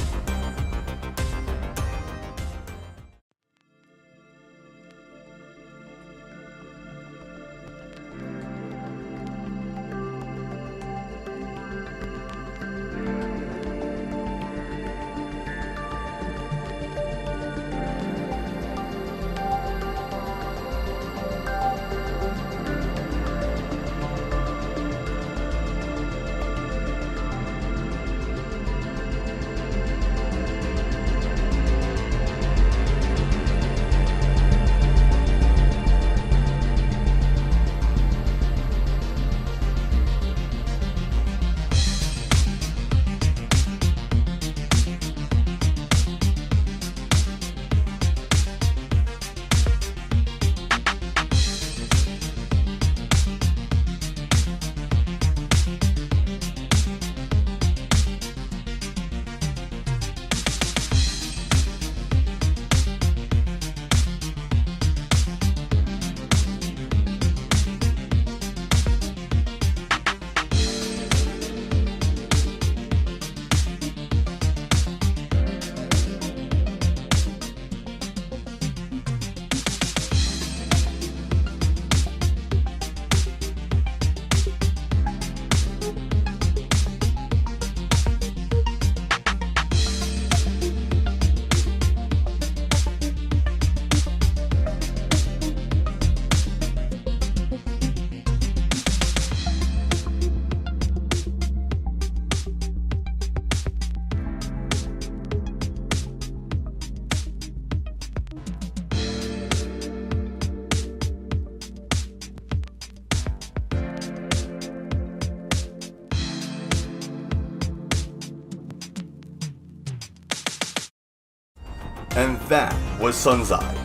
And that was Sunzai.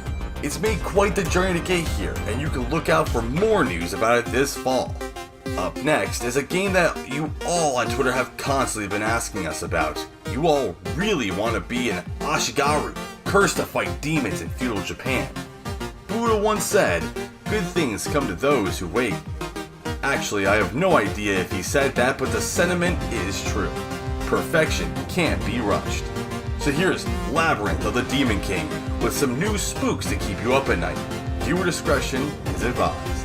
It's made quite the journey to get here, and you can look out for more news about it this fall. Up next is a game that you all on Twitter have constantly been asking us about. You all really want to be an Ashigaru, cursed to fight demons in feudal Japan. Buddha once said, "Good things come to those who wait." Actually, I have no idea if he said that, but the sentiment is true. Perfection can't be rushed. So here's Labyrinth of the Demon King, with some new spooks to keep you up at night. Viewer discretion is advised.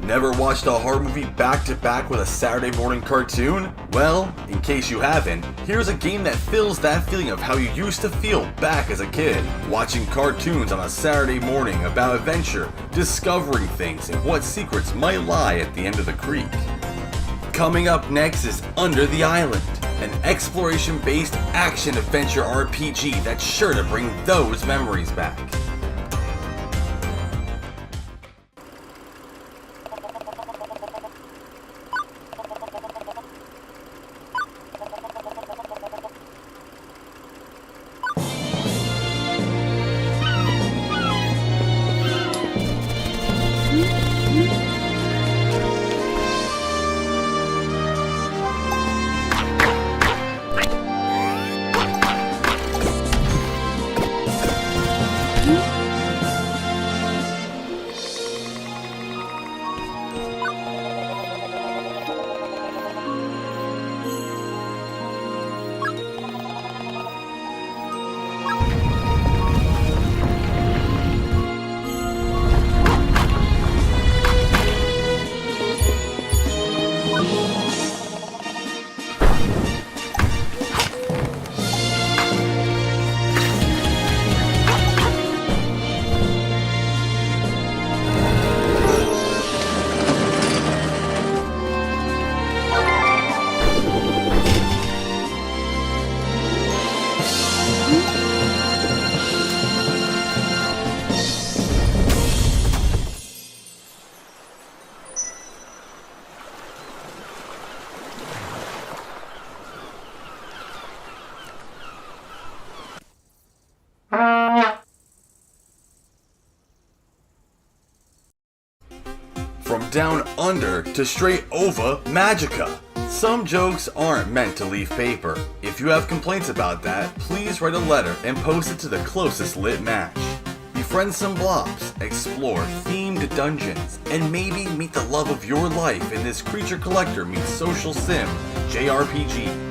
Never watched a horror movie back to back with a Saturday morning cartoon? Well, in case you haven't, here's a game that fills that feeling of how you used to feel back as a kid, watching cartoons on a Saturday morning about adventure, discovering things, and what secrets might lie at the end of the creek. Coming up next is Under the Island, an exploration-based action-adventure RPG that's sure to bring those memories back. From down under to straight over Magica. Some jokes aren't meant to leave paper. If you have complaints about that, please write a letter and post it to the closest lit match. Befriend some blobs, explore themed dungeons, and maybe meet the love of your life in this Creature Collector meets Social Sim JRPG.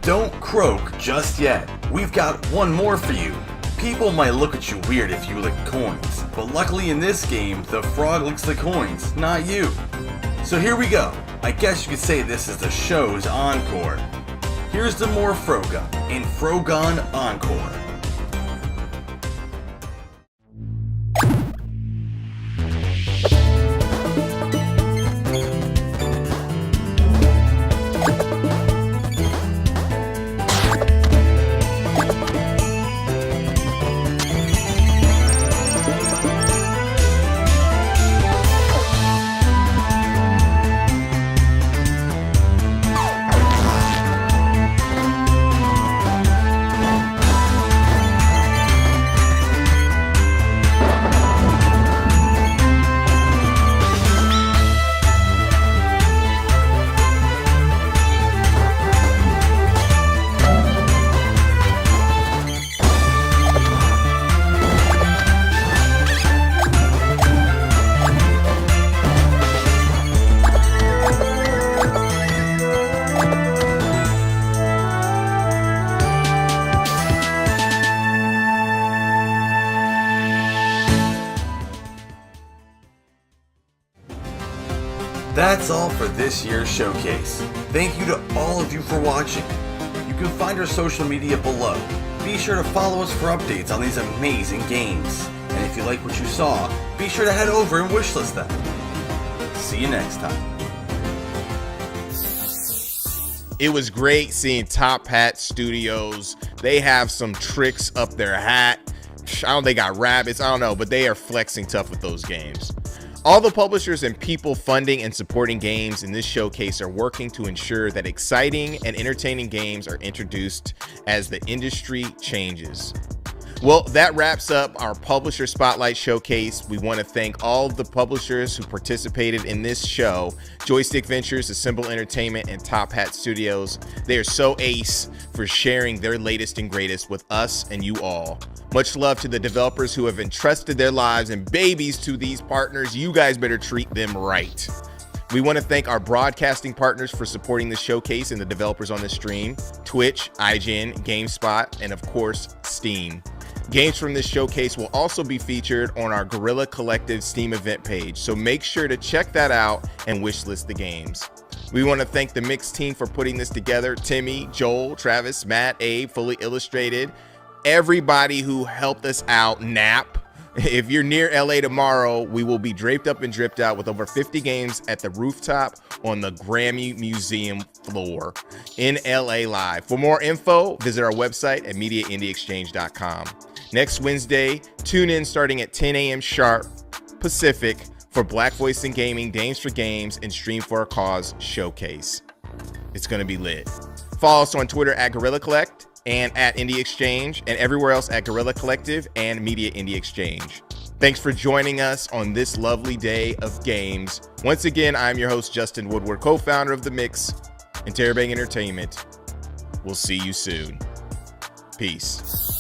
don't croak just yet. We've got one more for you. People might look at you weird if you lick coins, but luckily in this game, the frog licks the coins, not you. So here we go. I guess you could say this is the show's encore. Here's the more Froga in Frogon Encore. That's all for this year's showcase. Thank you to all of you for watching. You can find our social media below. Be sure to follow us for updates on these amazing games. And if you like what you saw, be sure to head over and wishlist them. See you next time. It was great seeing Top Hat Studios. They have some tricks up their hat. I don't know, they got rabbits, I don't know, but they are flexing tough with those games. All the publishers and people funding and supporting games in this showcase are working to ensure that exciting and entertaining games are introduced as the industry changes. Well, that wraps up our Publisher Spotlight Showcase. We want to thank all of the publishers who participated in this show: Joystick Ventures, Assemble Entertainment, and Top Hat Studios. They are so ace for sharing their latest and greatest with us and you all. Much love to the developers who have entrusted their lives and babies to these partners. You guys better treat them right. We want to thank our broadcasting partners for supporting the showcase and the developers on the stream: Twitch, IGN, GameSpot, and of course, Steam. Games from this showcase will also be featured on our Guerrilla Collective Steam event page, so make sure to check that out and wishlist the games. We want to thank the Mix team for putting this together: Timmy, Joel, Travis, Matt, Abe, Fully Illustrated, everybody who helped us out, Nap. If you're near LA tomorrow, we will be draped up and dripped out with over 50 games at the rooftop on the Grammy Museum floor in LA Live. For more info, visit our website at MediaIndieExchange.com. Next Wednesday, tune in starting at 10 a.m. sharp Pacific for Black Voice in Gaming, Dames for Games, and Stream for a Cause Showcase. It's going to be lit. Follow us on Twitter at Guerrilla Collect and at Indie Exchange, and everywhere else at Guerrilla Collective and Media Indie Exchange. Thanks for joining us on this lovely day of games. Once again, I'm your host, Justin Woodward, co-founder of The Mix and Terabang Entertainment. We'll see you soon. Peace.